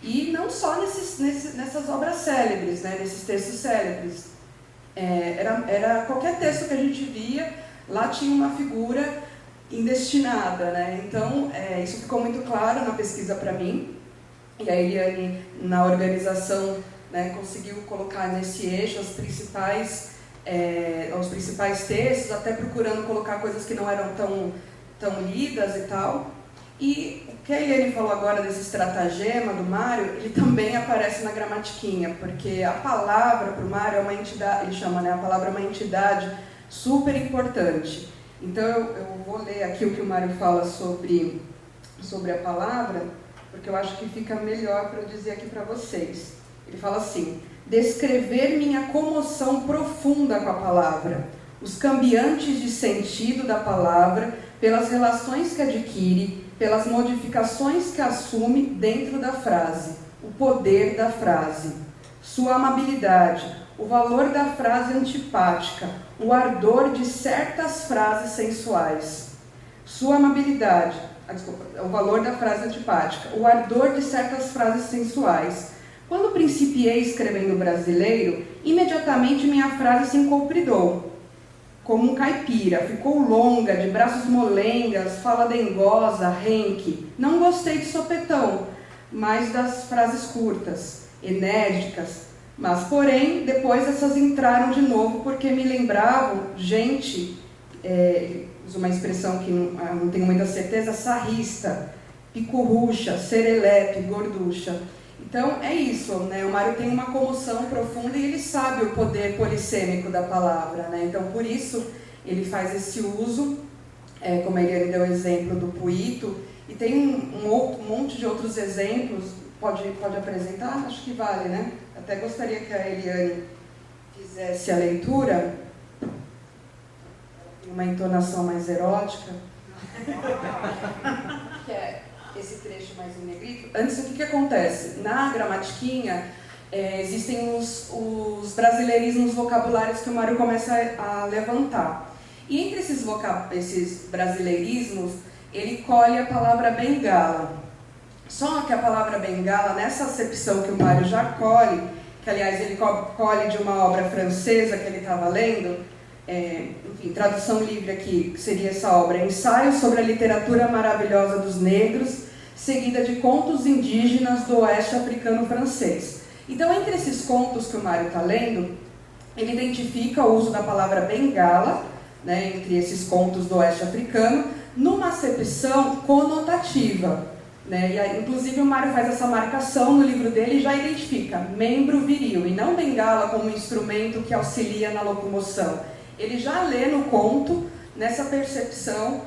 Speaker 8: E não só nessas obras célebres, né, nesses textos célebres. Era qualquer texto que a gente via, lá tinha uma figura indestinada. Né? Então, isso ficou muito claro na pesquisa para mim. E a Eliane, na organização, né, conseguiu colocar nesse eixo os principais textos, até procurando colocar coisas que não eram tão lidas e tal. E o que a Eliane falou agora desse estratagema do Mário, ele também aparece na gramatiquinha, porque a palavra para o Mário é uma entidade, ele chama, né, a palavra é uma entidade super importante. Então eu vou ler aqui o que o Mário fala sobre a palavra, porque eu acho que fica melhor para eu dizer aqui para vocês. Ele fala assim: descrever minha comoção profunda com a palavra, os cambiantes de sentido da palavra, pelas relações que adquire, pelas modificações que assume dentro da frase, o poder da frase, sua amabilidade, o valor da frase antipática, o ardor de certas frases sensuais. Sua amabilidade, o valor da frase antipática, o ardor de certas frases sensuais. Quando principiei escrevendo brasileiro, imediatamente minha frase se encolpridou, como um caipira, ficou longa, de braços molengas, fala dengosa, renque. Não gostei de sopetão, mas das frases curtas, enérgicas. Mas, porém, depois essas entraram de novo, porque me lembravam gente, uso uma expressão que não tenho muita certeza, sarrista, picurrucha, serelepe, gorducha. Então, é isso, né? O Mário tem uma comoção profunda e ele sabe o poder polissêmico da palavra, né? Então, por isso, ele faz esse uso, como ele deu o exemplo do puito, e tem um monte de outros exemplos. Pode apresentar? Acho que vale, né? Até gostaria que a Eliane fizesse a leitura, uma entonação mais erótica, que é esse trecho mais em negrito. Antes, o que acontece? Na gramatiquinha, existem os brasileirismos vocabulários que o Mário começa a levantar. E entre esses brasileirismos, ele colhe a palavra bengala. Só que a palavra bengala, nessa acepção que o Mário já colhe, que aliás ele colhe de uma obra francesa que ele estava lendo, enfim, tradução livre aqui, que seria essa obra, Ensaio sobre a Literatura Maravilhosa dos Negros, seguida de contos indígenas do oeste africano francês. Então, entre esses contos que o Mário está lendo, ele identifica o uso da palavra bengala, né, entre esses contos do oeste africano, numa acepção conotativa. Né? E aí, inclusive o Mário faz essa marcação no livro dele e já identifica membro viril, e não bengala como instrumento que auxilia na locomoção. Ele já lê no conto nessa percepção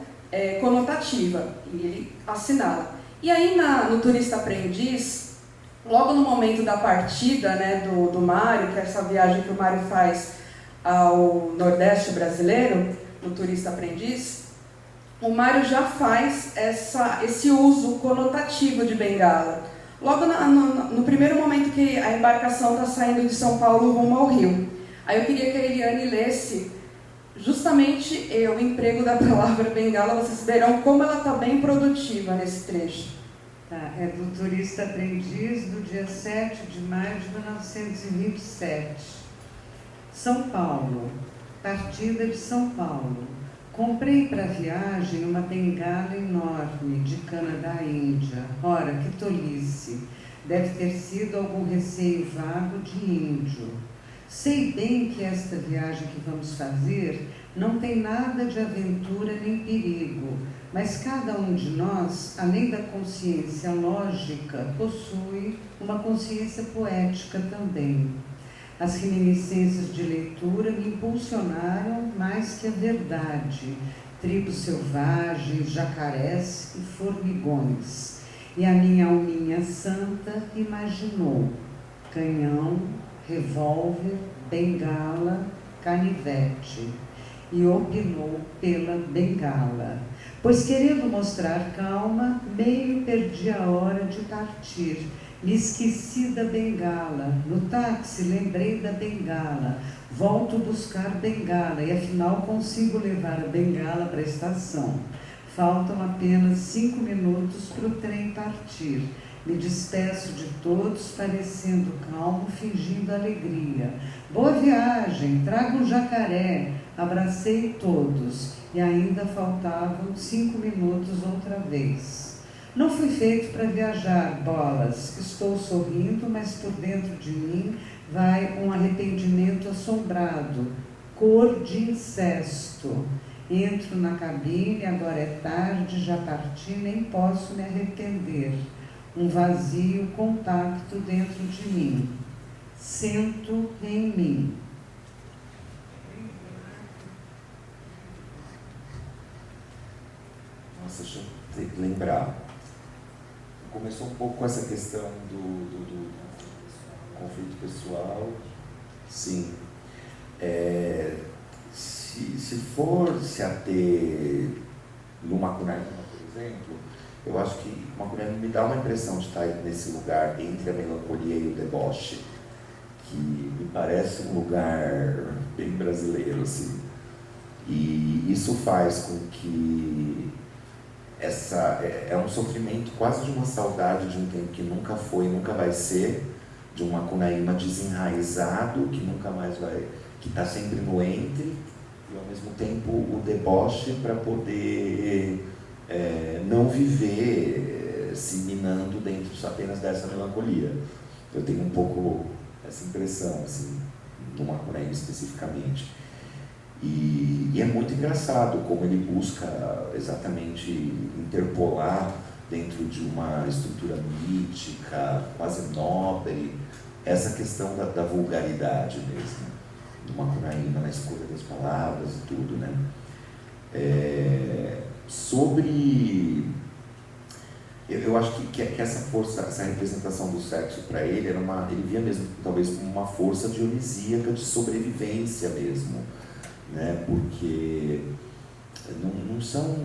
Speaker 8: conotativa, e ele assinala. E aí no Turista Aprendiz, logo no momento da partida, né, do Mário, que é essa viagem que o Mário faz ao Nordeste brasileiro, no Turista Aprendiz, o Mário já faz esse uso conotativo de bengala. Logo no primeiro momento que a embarcação está saindo de São Paulo rumo ao Rio. Aí eu queria que a Eliane lesse justamente o emprego da palavra bengala. Vocês verão como ela está bem produtiva nesse trecho.
Speaker 7: Tá, é do Turista Aprendiz, do dia 7 de maio de 1927. São Paulo, partida de São Paulo. Comprei para a viagem uma bengala enorme de cana da Índia. Ora, que tolice! Deve ter sido algum receio vago de índio. Sei bem que esta viagem que vamos fazer não tem nada de aventura nem perigo, mas cada um de nós, além da consciência lógica, possui uma consciência poética também. As reminiscências de leitura me impulsionaram mais que a verdade, tribos selvagens, jacarés e formigões. E a minha alminha santa imaginou canhão, revólver, bengala, canivete, e opinou pela bengala. Pois querendo mostrar calma, meio perdi a hora de partir. Me esqueci da bengala, no táxi lembrei da bengala, volto buscar bengala e afinal consigo levar a bengala para a estação. Faltam apenas 5 minutos para o trem partir. Me despeço de todos, parecendo calmo, fingindo alegria. Boa viagem, trago um jacaré, abracei todos e ainda faltavam 5 minutos outra vez. Não fui feito para viajar, bolas. Estou sorrindo, mas por dentro de mim vai um arrependimento assombrado, cor de incesto. Entro na cabine, agora é tarde, já parti, nem posso me arrepender. Um vazio compacto dentro de mim. Sento em mim.
Speaker 5: Nossa, deixa eu ter que lembrar. Começou um pouco com essa questão do conflito pessoal. Sim. Se for se ater no Macunaíma, por exemplo, eu acho que o Macunaíma me dá uma impressão de estar nesse lugar entre a melancolia e o deboche, que me parece um lugar bem brasileiro, assim. E isso faz com que é um sofrimento, quase de uma saudade de um tempo que nunca foi, nunca vai ser, de um Macunaíma desenraizado, que nunca mais vai, que está sempre no entre, e ao mesmo tempo o deboche para poder não viver se minando dentro apenas dessa melancolia. Eu tenho um pouco essa impressão, assim, no Macunaíma especificamente. E é muito engraçado como ele busca exatamente interpolar dentro de uma estrutura mítica, quase nobre, essa questão da vulgaridade mesmo, do Macunaíma na escolha das palavras e tudo, né? Eu acho que essa força, essa representação do sexo para ele ele via mesmo talvez como uma força dionisíaca de sobrevivência mesmo, né? Porque não são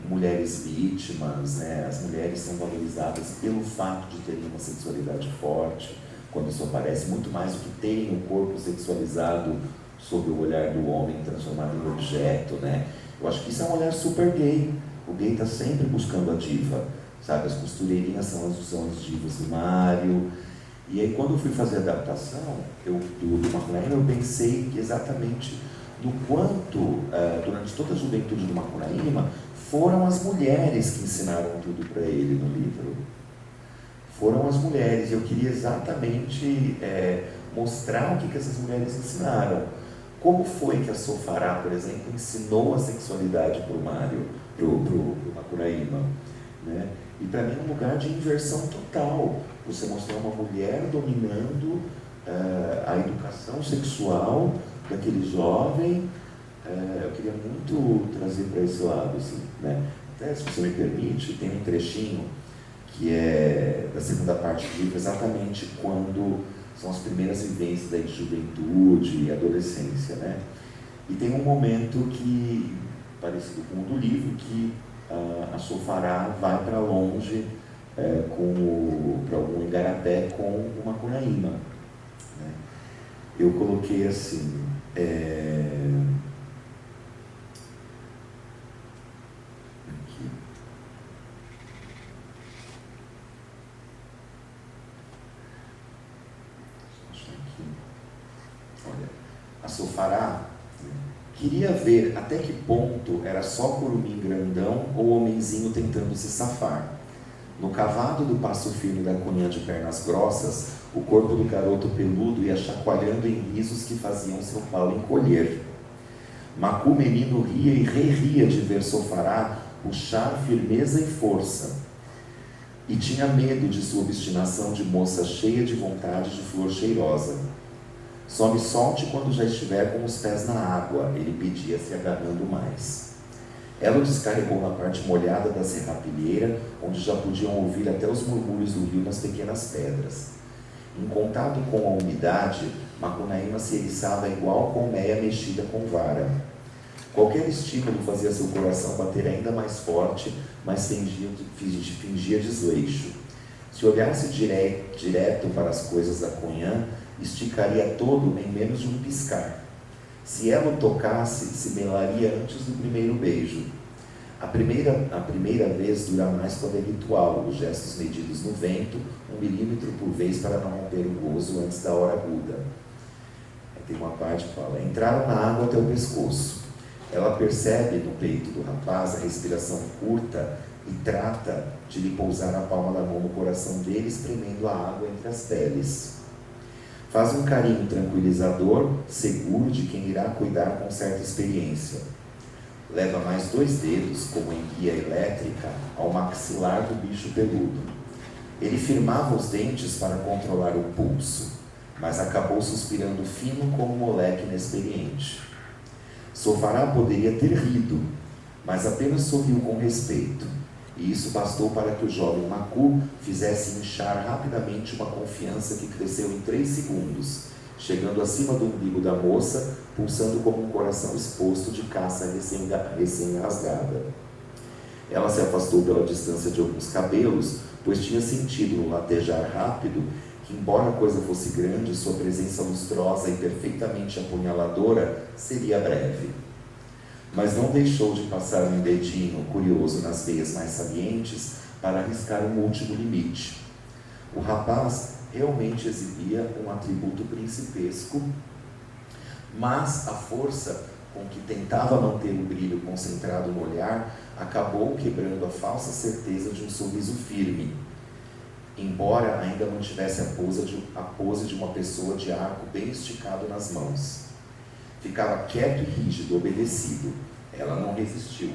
Speaker 5: mulheres vítimas, né? As mulheres são valorizadas pelo fato de terem uma sexualidade forte, quando isso aparece, muito mais do que terem o corpo sexualizado sob o olhar do homem transformado em objeto, né? Eu acho que isso é um olhar super gay. O gay está sempre buscando a diva, sabe? As costureirinhas são as divas do Mário, E aí, quando eu fui fazer a adaptação do Macunaíma, eu pensei exatamente no quanto, durante toda a juventude do Macunaíma, foram as mulheres que ensinaram tudo para ele no livro. Foram as mulheres, e eu queria exatamente mostrar o que essas mulheres ensinaram. Como foi que a Sofará, por exemplo, ensinou a sexualidade para o Mário, para o Macunaíma, né? E para mim é um lugar de inversão total, você mostrar uma mulher dominando a educação sexual daquele jovem. Eu queria muito trazer para esse lado, assim, né? Até, se você me permite, tem um trechinho que é da segunda parte do livro, exatamente quando são as primeiras vivências da juventude e adolescência, né? E tem um momento que, parecido com o do livro, que a Sofará vai para longe para algum igarapé com o Macunaíma, né? Eu coloquei assim, aqui. Olha, a Sofará queria ver até que ponto era só curumim grandão ou homenzinho tentando se safar. No cavado do passo firme da cunhã de pernas grossas, o corpo do garoto peludo ia chacoalhando em risos que faziam seu pau encolher. Macu menino ria e re-ria de ver Sofará puxar firmeza e força. E tinha medo de sua obstinação de moça cheia de vontade de flor cheirosa. Só me solte quando já estiver com os pés na água, ele pedia, se agarrando mais. Ela o descarregou na parte molhada da serrapilheira, onde já podiam ouvir até os murmúrios do rio nas pequenas pedras. Em contato com a umidade, Macunaíma se eriçava igual colmeia mexida com vara. Qualquer estímulo fazia seu coração bater ainda mais forte, mas fingia desleixo. Se olhasse direto para as coisas da cunhã, esticaria todo em menos de um piscar. Se ela o tocasse, se melaria antes do primeiro beijo. A primeira vez dura mais quando é ritual, os gestos medidos no vento, 1 milímetro por vez para não romper o gozo antes da hora aguda. Aí tem uma parte que fala, entraram na água até o pescoço. Ela percebe no peito do rapaz a respiração curta e trata de lhe pousar a palma da mão no coração dele, espremendo a água entre as peles. Faz um carinho tranquilizador, seguro de quem irá cuidar com certa experiência. Leva mais 2 dedos, como em guia elétrica, ao maxilar do bicho peludo. Ele firmava os dentes para controlar o pulso, mas acabou suspirando fino como um moleque inexperiente. Sofará poderia ter rido, mas apenas sorriu com respeito, e isso bastou para que o jovem Macu fizesse inchar rapidamente uma confiança que cresceu em 3 segundos, chegando acima do umbigo da moça, pulsando como um coração exposto de caça recém-rasgada. Ela se afastou pela distância de alguns cabelos, pois tinha sentido no latejar rápido que, embora a coisa fosse grande, sua presença lustrosa e perfeitamente apunhaladora seria breve. Mas não deixou de passar um dedinho curioso nas veias mais salientes para arriscar um último limite. O rapaz realmente exibia um atributo principesco, mas a força com que tentava manter o brilho concentrado no olhar acabou quebrando a falsa certeza de um sorriso firme, embora ainda mantivesse a pose de uma pessoa de arco bem esticado nas mãos. Ficava quieto e rígido, obedecido. Ela não resistiu.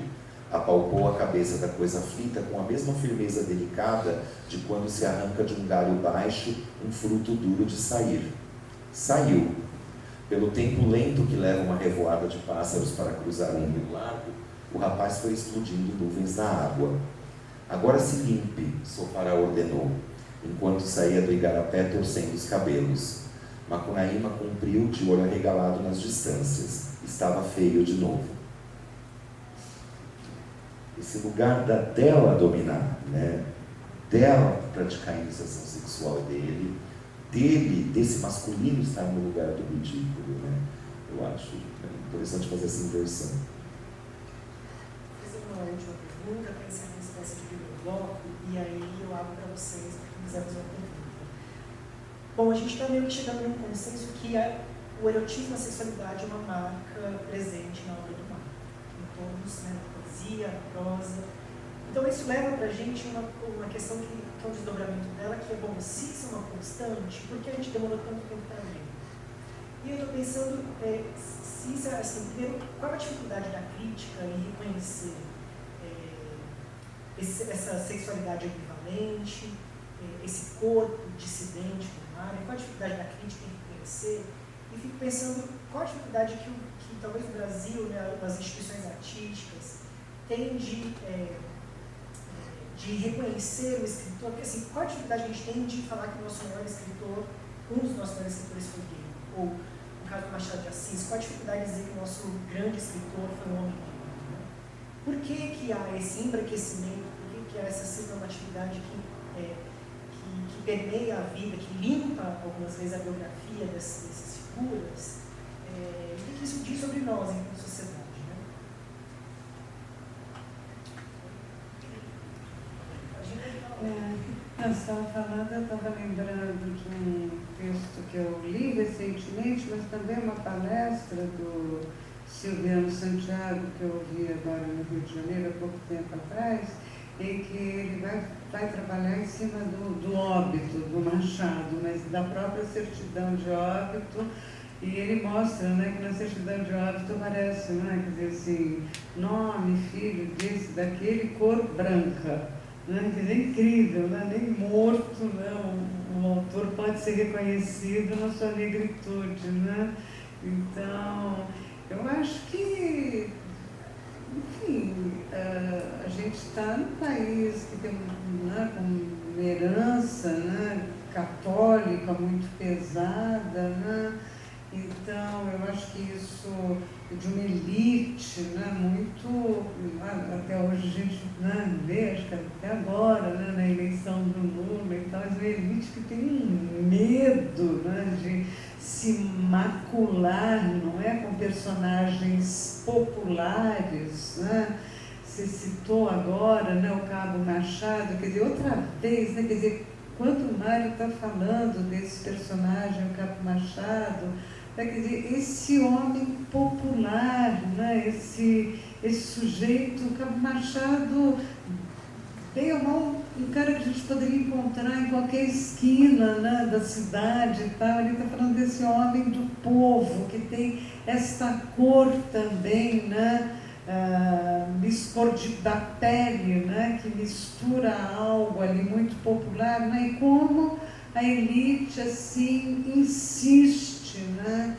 Speaker 5: Apalpou a cabeça da coisa aflita com a mesma firmeza delicada de quando se arranca de um galho baixo um fruto duro de sair. Saiu. Pelo tempo lento que leva uma revoada de pássaros para cruzar um rio largo, o rapaz foi explodindo nuvens na água. Agora se limpe, Sofará ordenou, enquanto saía do igarapé torcendo os cabelos. Macunaíma cumpriu de olho arregalado nas distâncias. Estava feio de novo. Esse lugar dela dominar, né? Dela praticar a iniciação sexual desse masculino estar no lugar do ridículo, né? Eu acho interessante fazer essa inversão.
Speaker 6: Fiz uma última pergunta, pensando numa espécie de bloco, e aí eu abro para vocês, se quiser fazer uma pergunta. Bom, a gente está meio que chegando num consenso que o erotismo e a sexualidade é uma marca presente na obra do Mário, em todos, né, na poesia, na prosa. Então isso leva para a gente uma questão que é um desdobramento dela, que é, bom, se isso é uma constante, por que a gente demorou tanto tempo para ler? E eu estou pensando, se isso é assim, primeiro, qual a dificuldade da crítica em reconhecer essa sexualidade ambivalente, esse corpo dissidente do Mário, qual a dificuldade da crítica em reconhecer? E fico pensando qual a dificuldade que talvez o Brasil, né, as instituições artísticas, têm de reconhecer o escritor, porque assim, qual a dificuldade que a gente tem de falar que o nosso maior escritor, um dos nossos maiores escritores foi gay? Ou, no caso do Machado de Assis, qual a dificuldade de dizer que o nosso grande escritor foi um homem gay? Né? Por que há esse embranquecimento, por que há essa cisnormatividade que permeia a vida, que limpa algumas vezes a biografia dessas figuras? O que isso diz sobre nós enquanto sociedade?
Speaker 7: Eu estava falando, eu estava lembrando de um texto que eu li recentemente, mas também uma palestra do Silviano Santiago, que eu ouvi agora no Rio de Janeiro, há pouco tempo atrás, em que ele vai trabalhar em cima do óbito do Machado, mas da própria certidão de óbito, e ele mostra, né, que na certidão de óbito aparece, né, quer dizer assim, nome, filho, desse, daquele, cor branca. Né? É incrível, né? Nem morto, né? O autor pode ser reconhecido na sua negritude, né? Então, eu acho que, enfim, a gente está num país que tem, né, uma herança, né, católica muito pesada, né? Então, eu acho que isso de uma elite, né, muito, até hoje a gente, né, vê, acho que até agora, né, na eleição do Lula e tal, mas uma elite que tem um medo, né, de se macular, não é, com personagens populares, né? Você citou agora, né, o Cabo Machado, quer dizer, outra vez, né, quer dizer, quando o Mário está falando desse personagem, o Cabo Machado, quer dizer, esse homem popular, né? esse sujeito, o Cabo Machado, bem ou mal, um cara que a gente poderia encontrar em qualquer esquina, né, da cidade e tal. Ele está falando desse homem do povo, que tem esta cor também, né, cor da pele, né, que mistura algo ali muito popular, né, e como a elite assim insiste, né,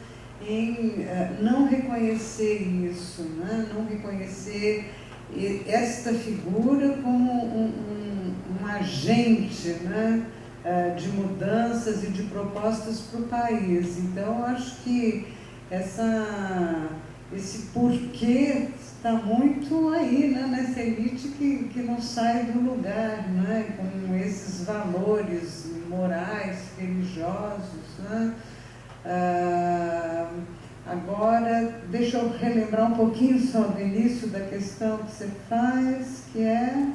Speaker 7: em não reconhecer isso, né, não reconhecer esta figura como um agente, né, de mudanças e de propostas para o país. Então, eu acho que esse porquê está muito aí, né, nessa elite que não sai do lugar, né, com esses valores morais, religiosos, né. Agora, deixa eu relembrar um pouquinho sobre o início da questão que você faz, que é...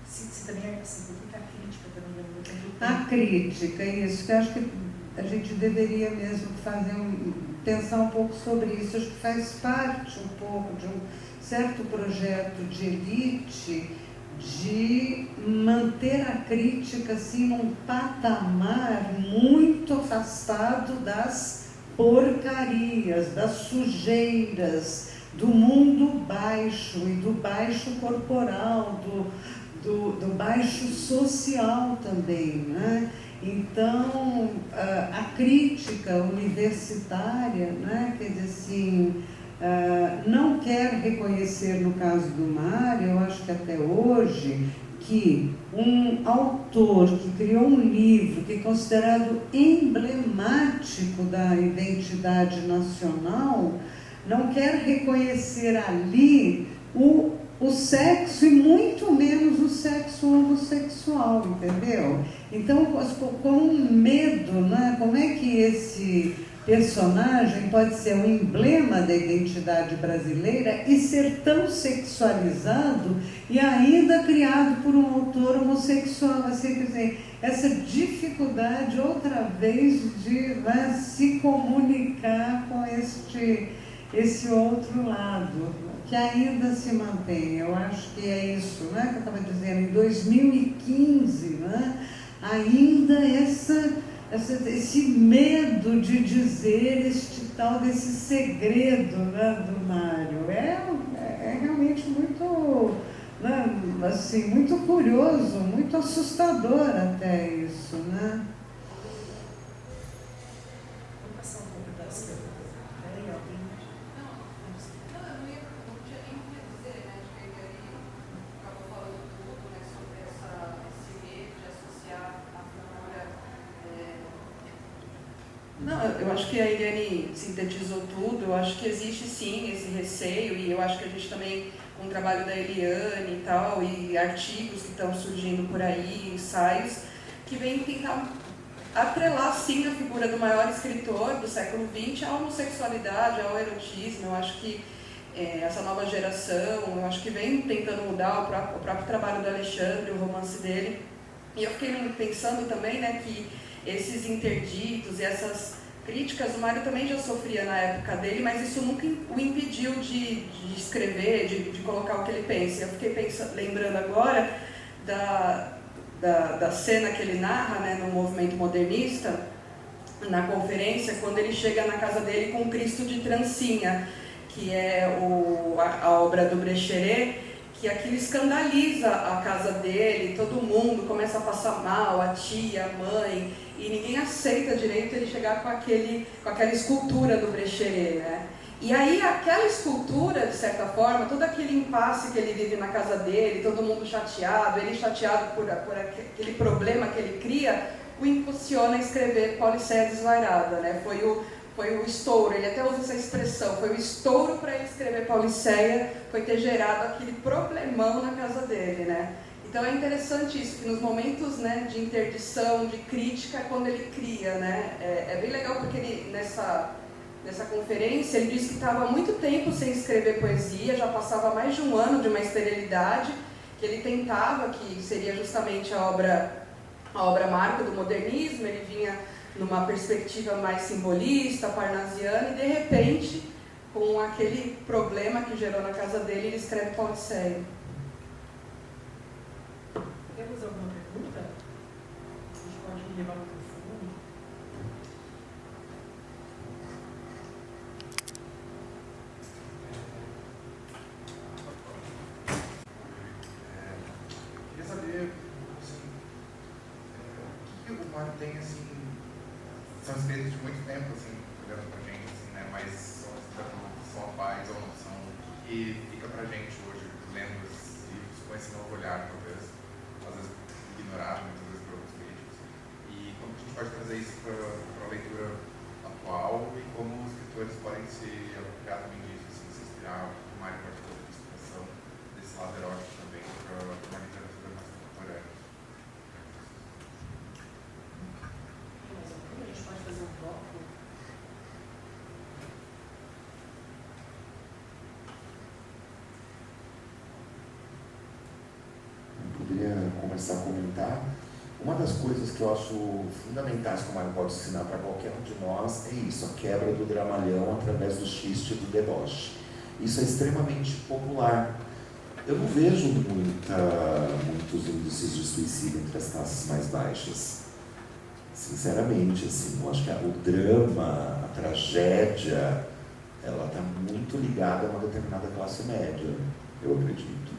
Speaker 6: Se também é assim, por que a crítica também é muito...
Speaker 7: A crítica, isso, que eu acho que a gente deveria mesmo pensar um pouco sobre isso. Acho que faz parte um pouco de um certo projeto de elite, de manter a crítica assim num patamar muito afastado das porcarias, das sujeiras, do mundo baixo e do baixo corporal, do baixo social também, né? Então, a crítica universitária, né, quer dizer assim, não quer reconhecer, no caso do Mário, eu acho que até hoje, que um autor que criou um livro que é considerado emblemático da identidade nacional, não quer reconhecer ali o sexo e muito menos o sexo homossexual, entendeu? Então, com um medo, né? Como é que esse personagem pode ser um emblema da identidade brasileira e ser tão sexualizado e ainda criado por um autor homossexual. Assim, quer dizer, essa dificuldade, outra vez, de, né, se comunicar com esse outro lado, que ainda se mantém. Eu acho que é isso, né, que eu estava dizendo, em 2015, né, ainda esse medo de dizer este tal desse segredo, né, do Mário. É realmente muito, né, assim, muito curioso, muito assustador até isso, né?
Speaker 6: Vamos passar um pouco das perguntas. Peraí, alguém...
Speaker 8: Não, eu acho que a Eliane sintetizou tudo. Eu acho que existe sim esse receio, e eu acho que a gente também, com o trabalho da Eliane e tal, e artigos que estão surgindo por aí, ensaios, que vêm tentar atrelar sim a figura do maior escritor do século XX à homossexualidade, ao erotismo. Eu acho que essa nova geração, eu acho que vem tentando mudar o próprio trabalho do Alexandre, o romance dele. E eu fiquei pensando também, né, que esses interditos e essas críticas, o Mário também já sofria na época dele, mas isso nunca o impediu de escrever, de colocar o que ele pensa. Eu fiquei lembrando agora da cena que ele narra, né, no movimento modernista, na conferência, quando ele chega na casa dele com o Cristo de trancinha, que é a obra do Brecheret, que aquilo escandaliza a casa dele, todo mundo começa a passar mal, a tia, a mãe, e ninguém aceita direito ele chegar com aquela escultura do Brecheret, né? E aí aquela escultura, de certa forma, todo aquele impasse que ele vive na casa dele, todo mundo chateado, ele chateado por aquele problema que ele cria, o impulsiona a escrever Pauliceia Desvairada, né? Foi o estouro, ele até usa essa expressão, foi o estouro para ele escrever Pauliceia, foi ter gerado aquele problemão na casa dele, né? Então é interessante isso, que nos momentos, né, de interdição, de crítica, quando ele cria, né? É bem legal porque ele, nessa conferência, ele disse que estava há muito tempo sem escrever poesia, já passava mais de um ano de uma esterilidade, que ele tentava, que seria justamente a obra marca do modernismo, ele vinha numa perspectiva mais simbolista, parnasiana, e de repente, com aquele problema que gerou na casa dele, ele escreve Pauliceia.
Speaker 6: Temos alguma pergunta? A gente pode levar o microfone.
Speaker 2: Queria saber, assim, o que o Mário tem, assim, são escritos de muito tempo, assim, olhando pra gente, assim, né, mas são atuais ou não são, e fica pra gente hoje, lendo esses livros, com esse novo olhar, talvez, às vezes ignorado, muitas vezes por outros críticos, e como que a gente pode trazer isso para a leitura atual e como os escritores podem se apropriar também disso, assim, se inspirar, o Mário pode ter uma inspiração desse lado erótico também para uma literatura mais contemporânea.
Speaker 6: A gente pode fazer um bloco.
Speaker 5: Eu poderia começar a comentar. Uma das coisas que eu acho fundamentais que o Mário pode ensinar para qualquer um de nós é isso, a quebra do dramalhão através do xiste e do deboche. Isso é extremamente popular. Eu não vejo muitos índices de suicídio entre as classes mais baixas. Sinceramente, assim, eu acho que o drama, a tragédia, ela está muito ligada a uma determinada classe média, eu acredito.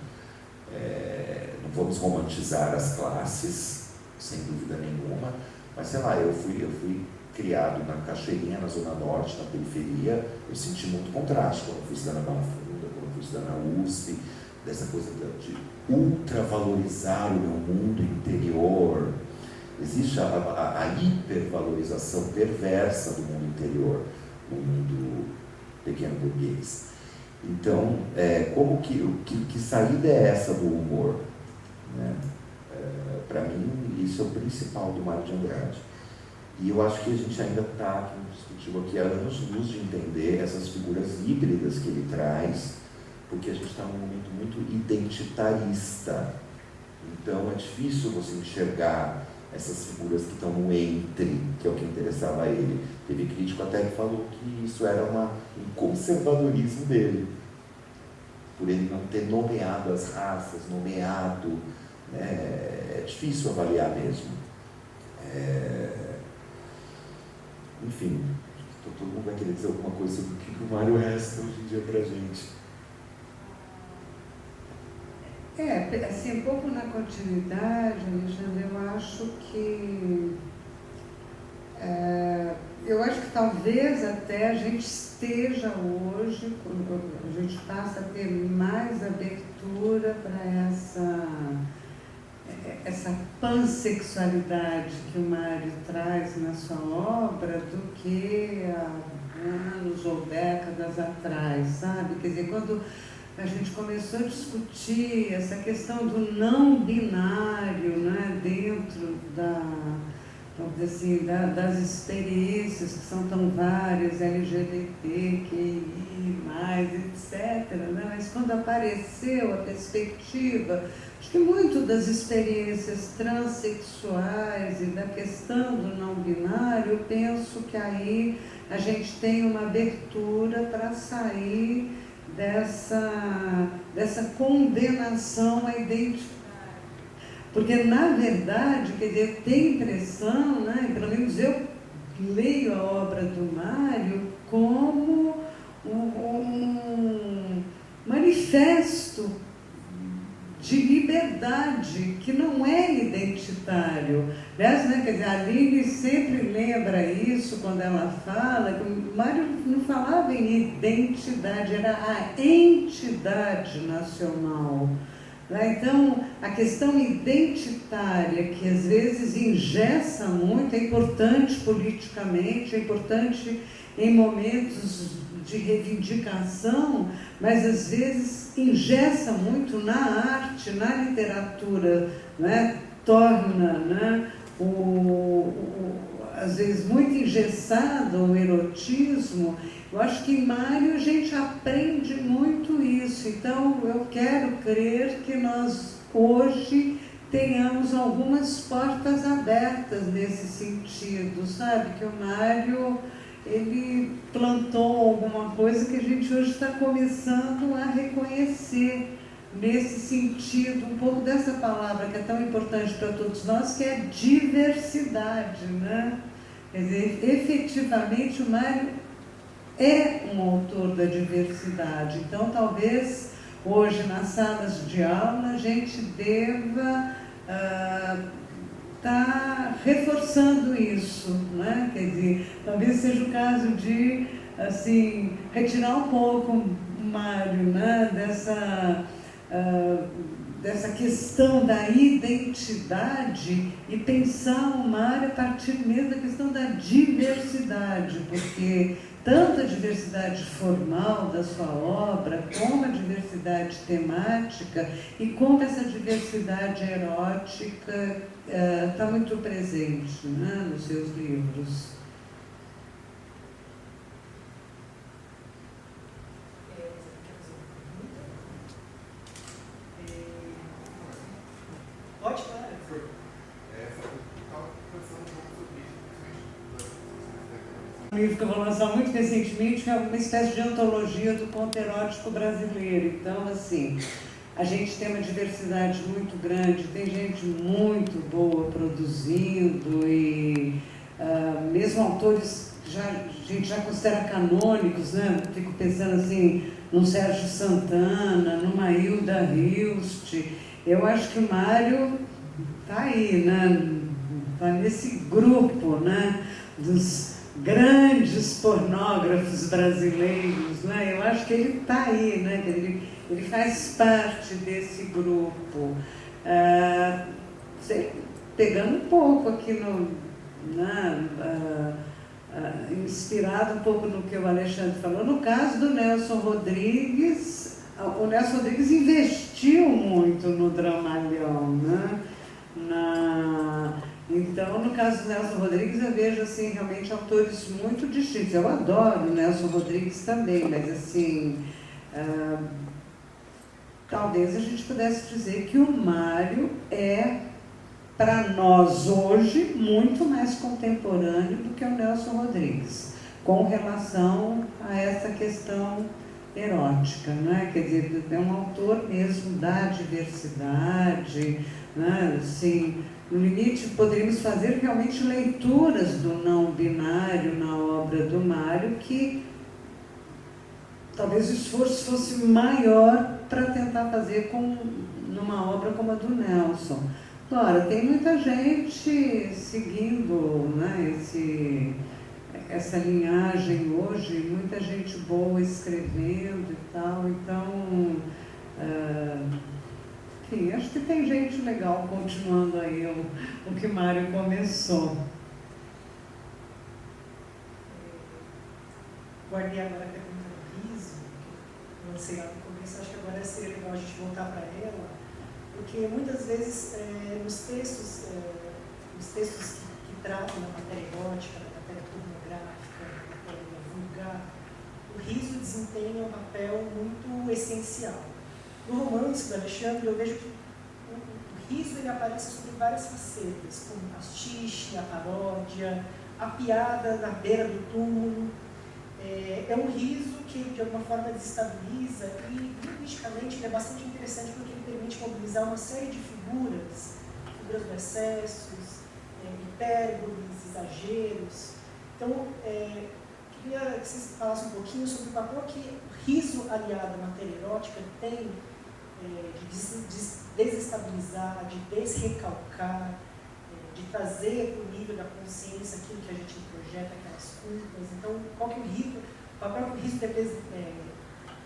Speaker 5: Não vamos romantizar as classes, sem dúvida nenhuma, mas sei lá, eu fui criado na Cachoeirinha, na Zona Norte, na periferia, eu senti muito contraste quando fui estudar na Barra Funda, quando fui estudar na USP, dessa coisa de ultravalorizar o meu mundo interior. Existe a hipervalorização perversa do mundo interior, o mundo pequeno burguês. Então, como que saída é essa do humor? Né? Para mim, isso é o principal do Mário de Andrade. E eu acho que a gente ainda está, como discutiu aqui, há anos-luz de entender essas figuras híbridas que ele traz, porque a gente está num momento muito identitarista. Então é difícil você enxergar essas figuras que estão no entre, que é o que interessava a ele. Teve crítico até que falou que isso era um conservadorismo dele, por ele não ter nomeado as raças, nomeado, né? É difícil avaliar mesmo. Enfim, todo mundo vai querer dizer alguma coisa sobre o que o Mário resta hoje em dia pra gente.
Speaker 7: Assim, um pouco na continuidade, Alexandre, eu acho que talvez até a gente esteja hoje, a gente passa a ter mais abertura para essa pansexualidade que o Mário traz na sua obra do que há anos ou décadas atrás, sabe? Quer dizer, quando a gente começou a discutir essa questão do não binário, né, dentro das experiências que são tão várias, LGBT, QI, etc. Né? Mas quando apareceu a perspectiva, acho que muito das experiências transexuais e da questão do não binário, eu penso que aí a gente tem uma abertura para sair dessa condenação à identidade. Porque, na verdade, quer dizer, tem a impressão, né, pelo menos eu leio a obra do Mário como um manifesto de liberdade, que não é identitário. Aliás, né, quer dizer, a Aline sempre lembra isso quando ela fala, que o Mário não falava em identidade, era a entidade nacional. Então, a questão identitária, que às vezes engessa muito, é importante politicamente, é importante em momentos de reivindicação, mas às vezes engessa muito na arte, na literatura, né? Torna, né, às vezes muito engessado o erotismo. Eu acho que em Mário a gente aprende muito isso. Então eu quero crer que nós hoje tenhamos algumas portas abertas nesse sentido, sabe? Que o Mário, ele plantou alguma coisa que a gente hoje está começando a reconhecer, nesse sentido, um pouco dessa palavra que é tão importante para todos nós, que é diversidade, né? Quer dizer, efetivamente o Mário é um autor da diversidade. Então, talvez hoje nas salas de aula a gente deva estar reforçando isso, né? Quer dizer, talvez seja o caso de, assim, retirar um pouco o Mário, né, dessa questão da identidade e pensar o Mário a partir mesmo da questão da diversidade, porque tanto a diversidade formal da sua obra, como a diversidade temática e como essa diversidade erótica está muito presente, né, nos seus livros.
Speaker 6: Pode falar. Um livro que eu vou lançar muito recentemente, que é uma espécie de antologia do conto erótico brasileiro. Então, assim, a gente tem uma diversidade muito grande, tem gente muito boa produzindo e mesmo autores que a gente já considera canônicos, né? Fico pensando assim, no Sérgio Santana, numa Hilda Hilst. Eu acho que o Mário está aí, né? Está nesse grupo, né, dos grandes pornógrafos brasileiros, né? Eu acho que ele está aí, né? Ele faz parte desse grupo. Pegando um pouco aqui inspirado um pouco no que o Alexandre falou, no caso do Nelson Rodrigues, o Nelson Rodrigues investiu muito no dramalhão, né?
Speaker 7: Então, no caso do Nelson Rodrigues, eu vejo assim, realmente autores muito distintos. Eu adoro o Nelson Rodrigues também, mas assim, talvez a gente pudesse dizer que o Mário é, para nós hoje, muito mais contemporâneo do que o Nelson Rodrigues, com relação a essa questão erótica, né? Quer dizer, é um autor mesmo da diversidade, né? Assim, no limite, poderíamos fazer realmente leituras do não binário na obra do Mário, que talvez o esforço fosse maior para tentar fazer numa obra como a do Nelson. Agora, tem muita gente seguindo, né, essa linhagem hoje, muita gente boa escrevendo e tal, então, enfim, acho que tem gente legal continuando aí o que Mário começou.
Speaker 6: Guardei agora a pergunta do riso, que eu lancei lá no começo, acho que agora seria legal a gente voltar para ela, porque muitas vezes nos textos que tratam da matéria erótica, da matéria pornográfica, da matéria vulgar, o riso desempenha um papel muito essencial. No romance do Alexandre, eu vejo que o riso ele aparece sobre várias facetas, como o pastiche, a paródia, a piada na beira do túmulo. É um riso que, de alguma forma, desestabiliza e, linguisticamente, ele é bastante interessante porque ele permite mobilizar uma série de figuras do excessos, hipérboles, exageros. Então, queria que vocês falassem um pouquinho sobre o papel que o riso aliado à matéria erótica tem de desestabilizar, de desrecalcar, de trazer para o nível da consciência aquilo que a gente projeta, aquelas culpas. Então, qual que é o papel que o riso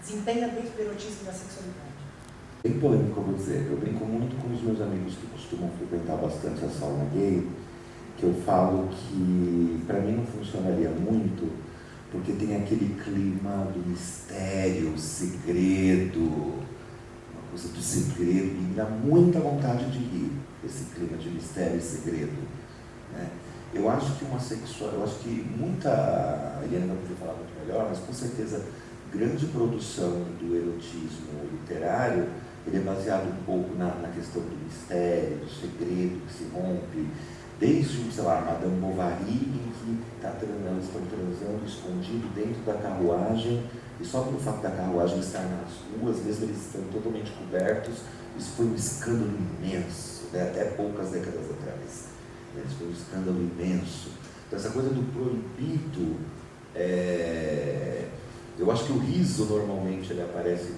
Speaker 6: desempenha dentro do erotismo e da sexualidade?
Speaker 5: Bem polêmico, eu vou dizer. Eu brinco muito com os meus amigos que costumam frequentar bastante a sauna gay, que eu falo que para mim não funcionaria muito, porque tem aquele clima do mistério, segredo, uma coisa do segredo, e me dá muita vontade de rir, esse clima de mistério e segredo, né? Eu acho que a Eliane vai poder falar muito melhor, mas com certeza grande produção do erotismo literário, ele é baseado um pouco na questão do mistério, do segredo que se rompe, desde, sei lá, Madame Bovary, em que elas estão transando escondido dentro da carruagem, e só pelo fato da carruagem estar nas ruas, mesmo eles estão totalmente cobertos, isso foi um escândalo imenso, né? Até poucas décadas atrás. Isso foi um escândalo imenso. Então, essa coisa do proibido, eu acho que o riso, normalmente, ele aparece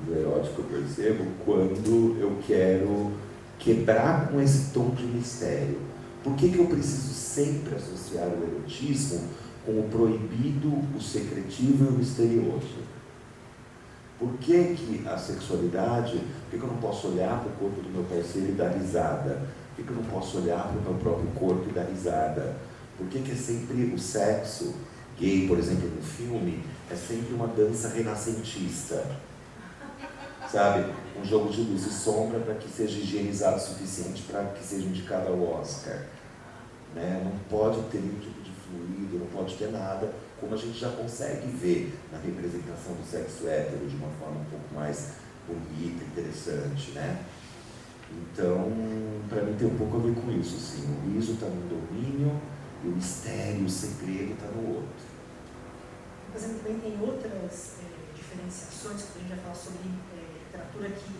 Speaker 5: no erótico, eu percebo, quando eu quero quebrar com esse tom de mistério. Por que eu preciso sempre associar o erotismo com o proibido, o secretivo e o misterioso? Por que a sexualidade, por que eu não posso olhar para o corpo do meu parceiro e dar risada? Por que eu não posso olhar para o meu próprio corpo e dar risada? Por que é sempre o sexo gay, por exemplo, no filme, é sempre uma dança renascentista? Sabe? Um jogo de luz e sombra para que seja higienizado o suficiente para que seja indicado ao Oscar. Né? Não pode ter nenhum tipo de fluido, não pode ter nada, como a gente já consegue ver na representação do sexo hétero de uma forma um pouco mais bonita, interessante, né? Então, para mim tem um pouco a ver com isso, assim, o riso está no domínio e o mistério, o segredo está no outro.
Speaker 6: Por exemplo, também tem outras diferenciações, que a gente vai falar sobre literatura que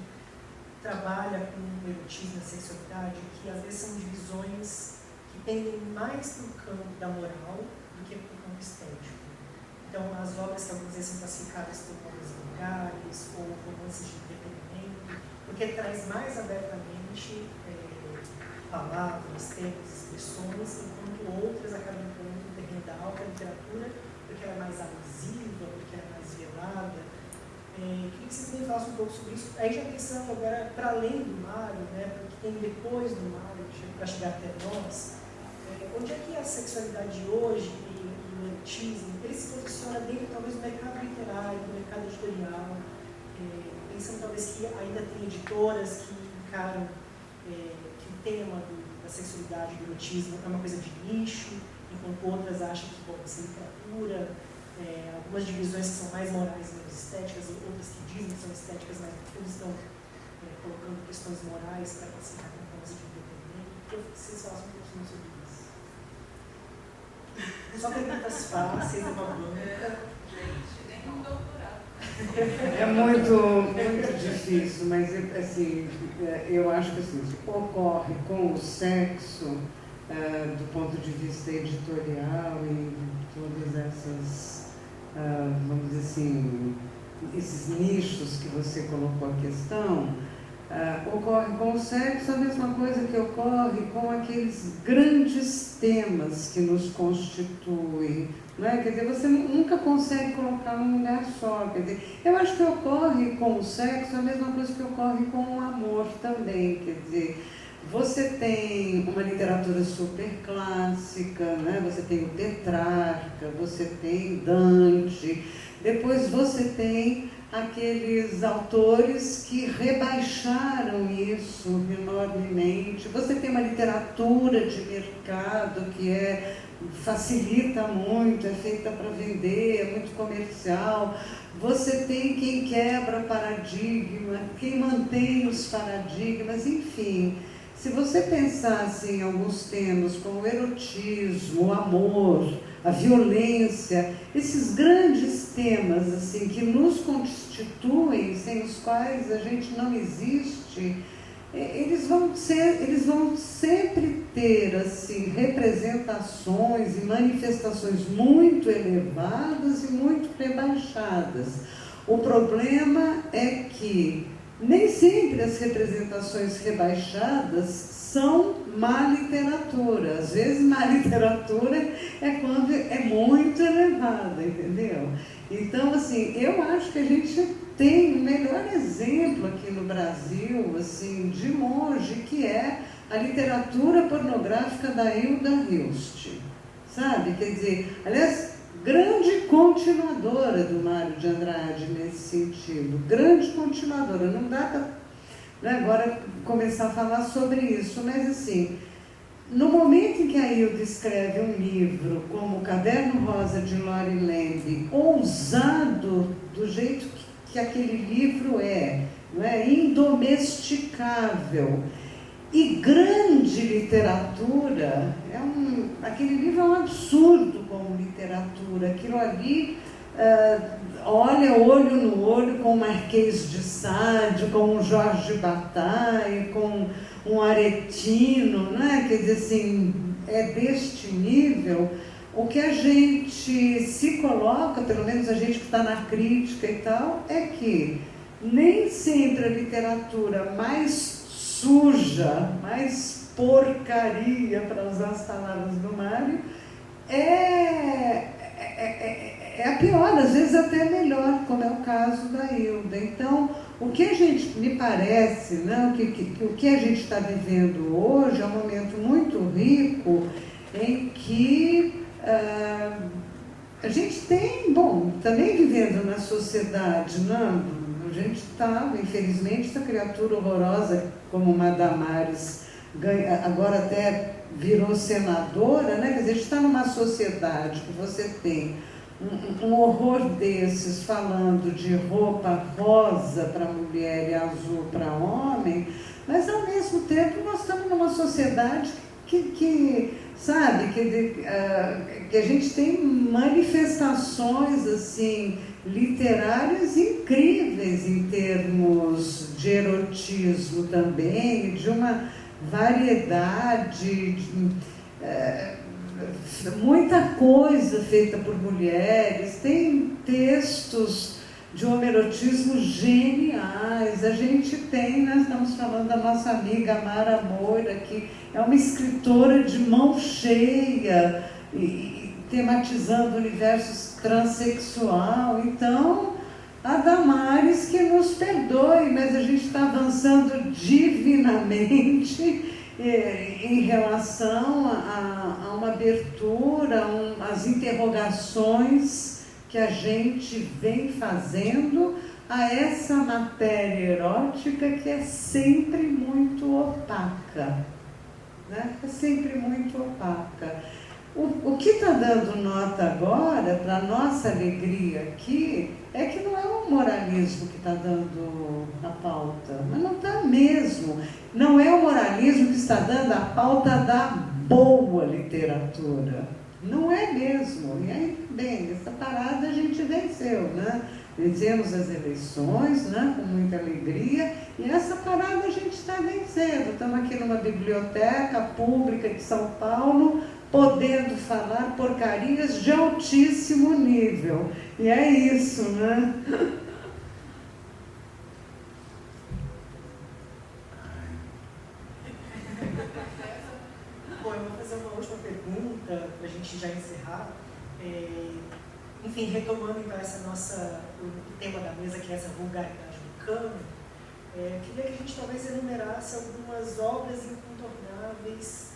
Speaker 6: trabalha com o erotismo e a sexualidade, que às vezes são divisões que pendem mais para o campo da moral do que para o campo estético. Então, as obras que algumas vezes são classificadas como obras vulgares ou romances de entretenimento, porque traz mais abertamente palavras, termos, expressões, enquanto outras acabam entrando no terreno da alta literatura, porque ela é mais alusiva, porque ela é mais velada. Queria que vocês me falassem um pouco sobre isso. Aí já pensando agora para além do Mário, né, porque tem depois do Mário, para chegar até nós, onde é que a sexualidade hoje e o erotismo, ele se posiciona dentro talvez do mercado literário, do mercado editorial, pensando talvez que ainda tem editoras que encaram que o tema do da sexualidade, do erotismo, é uma coisa de nicho, enquanto outras acham que pode ser literatura, algumas divisões que são mais morais e menos estéticas, outras que dizem que são estéticas, mas eles estão colocando questões morais para classificar como formas de independente. Eu queria que vocês falassem um pouquinho sobre isso. Só perguntas fáceis, uma banca.
Speaker 9: Gente, nem um doutorado.
Speaker 7: É muito difícil, mas assim, eu acho que assim, ocorre com o sexo, do ponto de vista editorial e todas essas, vamos dizer assim, esses nichos que você colocou a questão, ocorre com o sexo a mesma coisa que ocorre com aqueles grandes temas que nos constituem. Não é? Quer dizer, você nunca consegue colocar num lugar só. Quer dizer, eu acho que ocorre com o sexo a mesma coisa que ocorre com o amor também. Quer dizer, você tem uma literatura super clássica, né? Você tem o Petrarca, você tem Dante, depois você tem aqueles autores que rebaixaram isso enormemente. Você tem uma literatura de mercado que facilita muito, é feita para vender, é muito comercial. Você tem quem quebra paradigma, quem mantém os paradigmas, enfim. Se você pensasse em alguns temas como o erotismo, o amor, a violência, esses grandes temas assim, que nos constituem, sem os quais a gente não existe, eles vão sempre ter assim, representações e manifestações muito elevadas e muito rebaixadas. O problema é que nem sempre as representações rebaixadas são má literatura. Às vezes, má literatura é quando é muito elevada, entendeu? Então, assim, eu acho que a gente tem o melhor exemplo aqui no Brasil, assim, de longe, que é a literatura pornográfica da Hilda Hilst, sabe? Quer dizer, aliás, grande continuadora do Mário de Andrade nesse sentido, grande continuadora. Não dá para agora começar a falar sobre isso, mas assim, no momento em que a Hilda escreve um livro como o Caderno Rosa de Lori Lembe, ousado do jeito que aquele livro não é? Indomesticável, e grande literatura, aquele livro é um absurdo como literatura. Aquilo ali olha olho no olho com o Marquês de Sade, com o Jorge Bataille, com um Aretino, né? Quer dizer assim, é deste nível. O que a gente se coloca, pelo menos a gente que está na crítica e tal, é que nem sempre a literatura mais suja, mais porcaria, para usar as palavras do Mário, é a pior, às vezes até melhor, como é o caso da Hilda. Então, o que a gente, me parece, né, o que a gente está vivendo hoje é um momento muito rico em que a gente tem, também vivendo na sociedade, né? A gente está, infelizmente, essa criatura horrorosa como Madamares, agora até virou senadora, né? Quer dizer, a gente está numa sociedade que você tem um horror desses falando de roupa rosa para mulher e azul para homem, mas ao mesmo tempo nós estamos numa sociedade que sabe, que a gente tem manifestações assim literárias incríveis em termos de erotismo também, de uma variedade, muita coisa feita por mulheres, tem textos de homerotismo geniais. A gente tem, nós estamos falando da nossa amiga Mara Moura, que é uma escritora de mão cheia, e tematizando o universo transexual. Então, a Damares que nos perdoe, mas a gente está avançando divinamente em relação a uma abertura, às interrogações que a gente vem fazendo a essa matéria erótica que é sempre muito opaca. né? É sempre muito opaca. O que está dando nota agora, para a nossa alegria aqui, é que não é o moralismo que está dando a pauta, mas não está mesmo. Não é o moralismo que está dando a pauta da boa literatura. Não é mesmo. E aí, bem, essa parada a gente venceu, né? Vencemos as eleições, né, com muita alegria, e essa parada a gente está vencendo. Estamos aqui numa biblioteca pública de São Paulo, podendo falar porcarias de altíssimo nível. E é isso, né?
Speaker 6: Bom, eu vou fazer uma última pergunta para a gente já encerrar. Enfim, retomando então o tema da mesa, que é essa vulgaridade do cano, queria que a gente talvez enumerasse algumas obras incontornáveis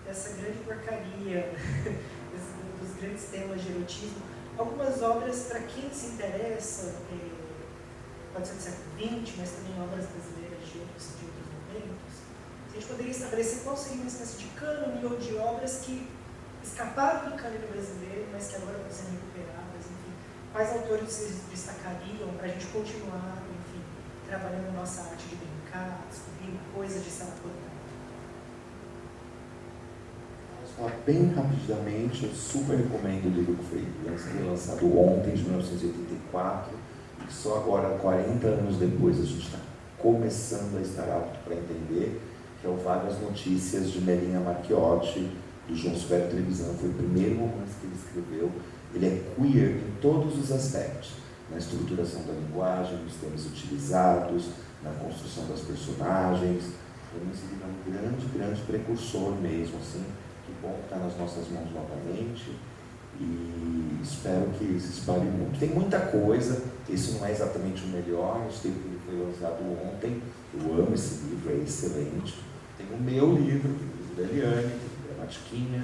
Speaker 6: dessa grande porcaria, dos grandes temas de erotismo. Algumas obras, para quem se interessa, pode ser do século XX, mas também obras brasileiras de outros momentos. A gente poderia estabelecer qual seria uma espécie de cânone ou de obras que escaparam do cânone brasileiro, mas que agora estão sendo recuperadas, enfim. Quais autores vocês destacariam para a gente continuar, enfim, trabalhando a nossa arte de brincar, descobrindo coisas de Saracura?
Speaker 5: Vou falar bem rapidamente, eu super recomendo o livro que foi lançado ontem, de 1984, e só agora, 40 anos depois, a gente está começando a estar apto para entender, que é o Vagas Notícias, de Melinha Marchiotti, do João Silvério Trevisan. Foi o primeiro romance que ele escreveu. Ele é queer em todos os aspectos, na estruturação da linguagem, nos temas utilizados, na construção das personagens. Então, esse livro é um grande precursor mesmo, assim. Que bom estar nas nossas mãos novamente e espero que se espalhe muito. Tem muita coisa, esse não é exatamente o melhor, eu sei que ele foi lançado ontem, eu amo esse livro, é excelente. Tem o meu livro, que é o livro da Eliane, que é a Matiquinha,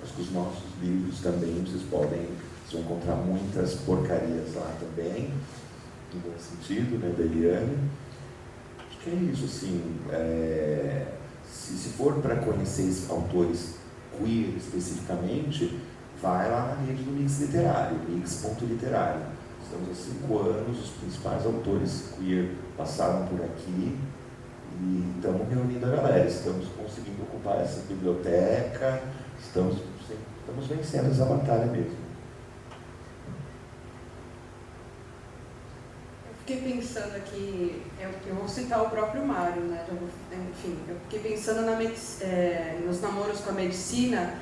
Speaker 5: acho que os nossos livros também, vocês vão encontrar muitas porcarias lá também, no bom sentido, né, da Eliane. Acho que é isso, assim, se for para conhecer esses autores queer especificamente, vai lá na rede do Mix Literário, mix.literário. Estamos há 5 anos, os principais autores queer passaram por aqui e estamos reunindo a galera, estamos conseguindo ocupar essa biblioteca, estamos vencendo essa batalha mesmo.
Speaker 8: Fiquei pensando aqui, eu vou citar o próprio Mário, né? Enfim, eu fiquei pensando nos Namoros com a Medicina,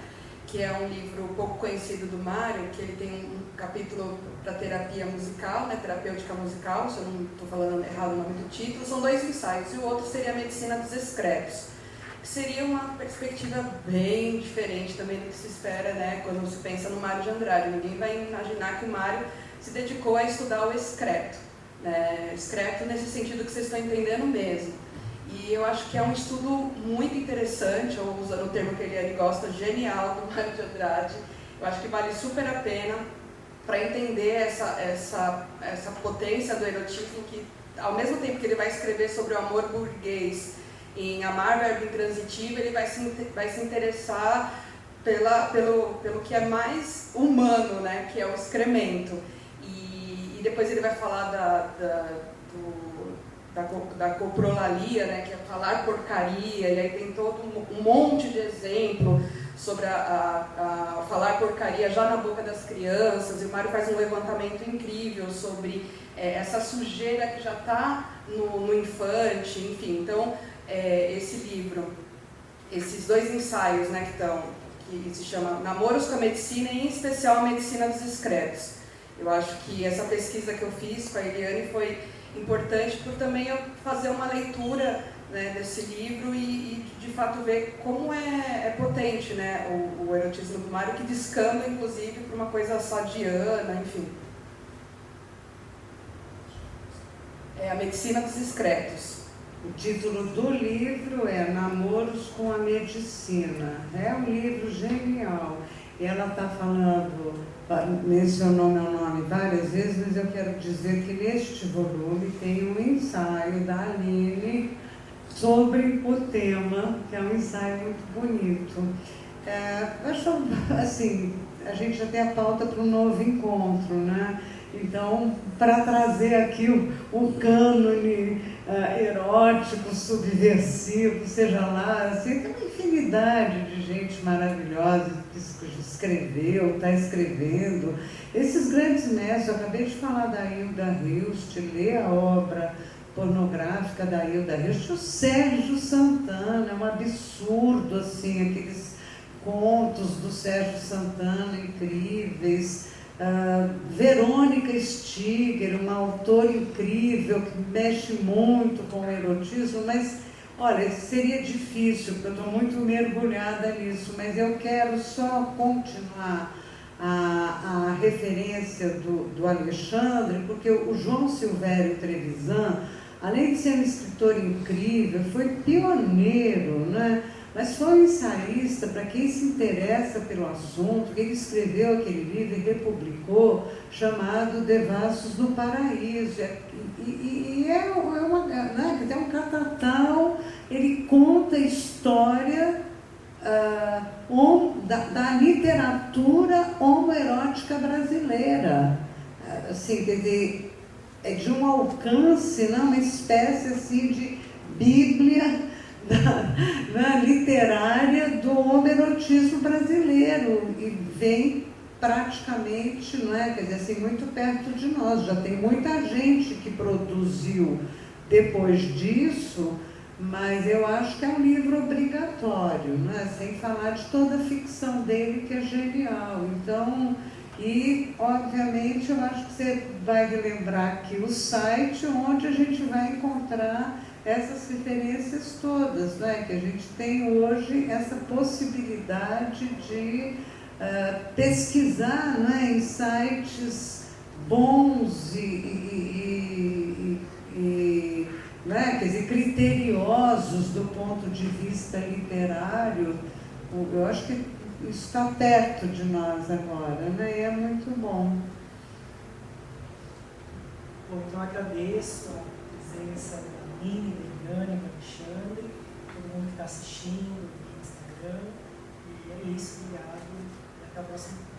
Speaker 8: que é um livro pouco conhecido do Mário, que ele tem um capítulo para terapia musical, né? Terapêutica musical, se eu não estou falando errado o nome do título, são 2 ensaios, e o outro seria a Medicina dos Excretos, que seria uma perspectiva bem diferente também do que se espera, né? Quando se pensa no Mário de Andrade. Ninguém vai imaginar que o Mário se dedicou a estudar o excreto. Excreto nesse sentido que vocês estão entendendo mesmo. E eu acho que é um estudo muito interessante, ou usando o termo que ele gosta, genial, do Mário de Andrade. Eu acho que vale super a pena para entender essa potência do erotismo, que ao mesmo tempo que ele vai escrever sobre o amor burguês em Amar, Verbo Intransitivo, ele vai se interessar pelo que é mais humano, né, que é o excremento. E depois ele vai falar da coprolalia, né, que é falar porcaria, e aí tem todo um monte de exemplo sobre a falar porcaria já na boca das crianças, e o Mário faz um levantamento incrível sobre essa sujeira que já está no infante, enfim. Então, esse livro, esses 2 ensaios, né, que se chama Namoros com a Medicina, e em especial a Medicina dos Excretos. Eu acho que essa pesquisa que eu fiz com a Eliane foi importante por também eu fazer uma leitura, né, desse livro e de fato ver como é potente, né, o erotismo do Mário, que descamba inclusive para uma coisa sadiana, enfim. É a Medicina dos Excretos.
Speaker 7: O título do livro é Namoros com a Medicina. É um livro genial. Ela está falando, mencionou meu nome várias vezes, mas eu quero dizer que neste volume tem um ensaio da Aline sobre o tema, que é um ensaio muito bonito. Acho, assim, a gente já tem a pauta para um novo encontro, né? Então, para trazer aqui o cânone erótico, subversivo, seja lá, assim, tem uma infinidade de gente maravilhosa que escreveu, está escrevendo. Esses grandes mestres, eu acabei de falar da Hilda Hilst, ler a obra pornográfica da Hilda Hilst, o Sérgio Santana, é um absurdo, assim, aqueles contos do Sérgio Santana incríveis. Verônica Stiger, uma autora incrível que mexe muito com o erotismo, mas olha, seria difícil, porque eu estou muito mergulhada nisso, mas eu quero só continuar a referência do Alexandre, porque o João Silvério Trevisan, além de ser um escritor incrível, foi pioneiro, né? Mas foi um ensaísta, para quem se interessa pelo assunto, que ele escreveu aquele livro e republicou, chamado Devassos do Paraíso. E é um catatau, ele conta a história da literatura homoerótica brasileira. Assim, quer dizer, é de um alcance, né, uma espécie assim, de bíblia literária do homoerotismo brasileiro, e vem praticamente, não é, quer dizer, assim, muito perto de nós. Já tem muita gente que produziu depois disso, mas eu acho que é um livro obrigatório, né? Sem falar de toda a ficção dele, que é genial. Então, e obviamente eu acho que você vai relembrar aqui o site onde a gente vai encontrar essas referências todas, né? Que a gente tem hoje essa possibilidade de pesquisar, né, em sites bons né, quer dizer, criteriosos do ponto de vista literário. Eu acho que isso está perto de nós agora, né? E é muito bom.
Speaker 6: Bom, então agradeço a presença da Aline, da Eliane, do Alexandre, todo mundo que está assistindo no Instagram. E é isso, obrigado. E até o próximo.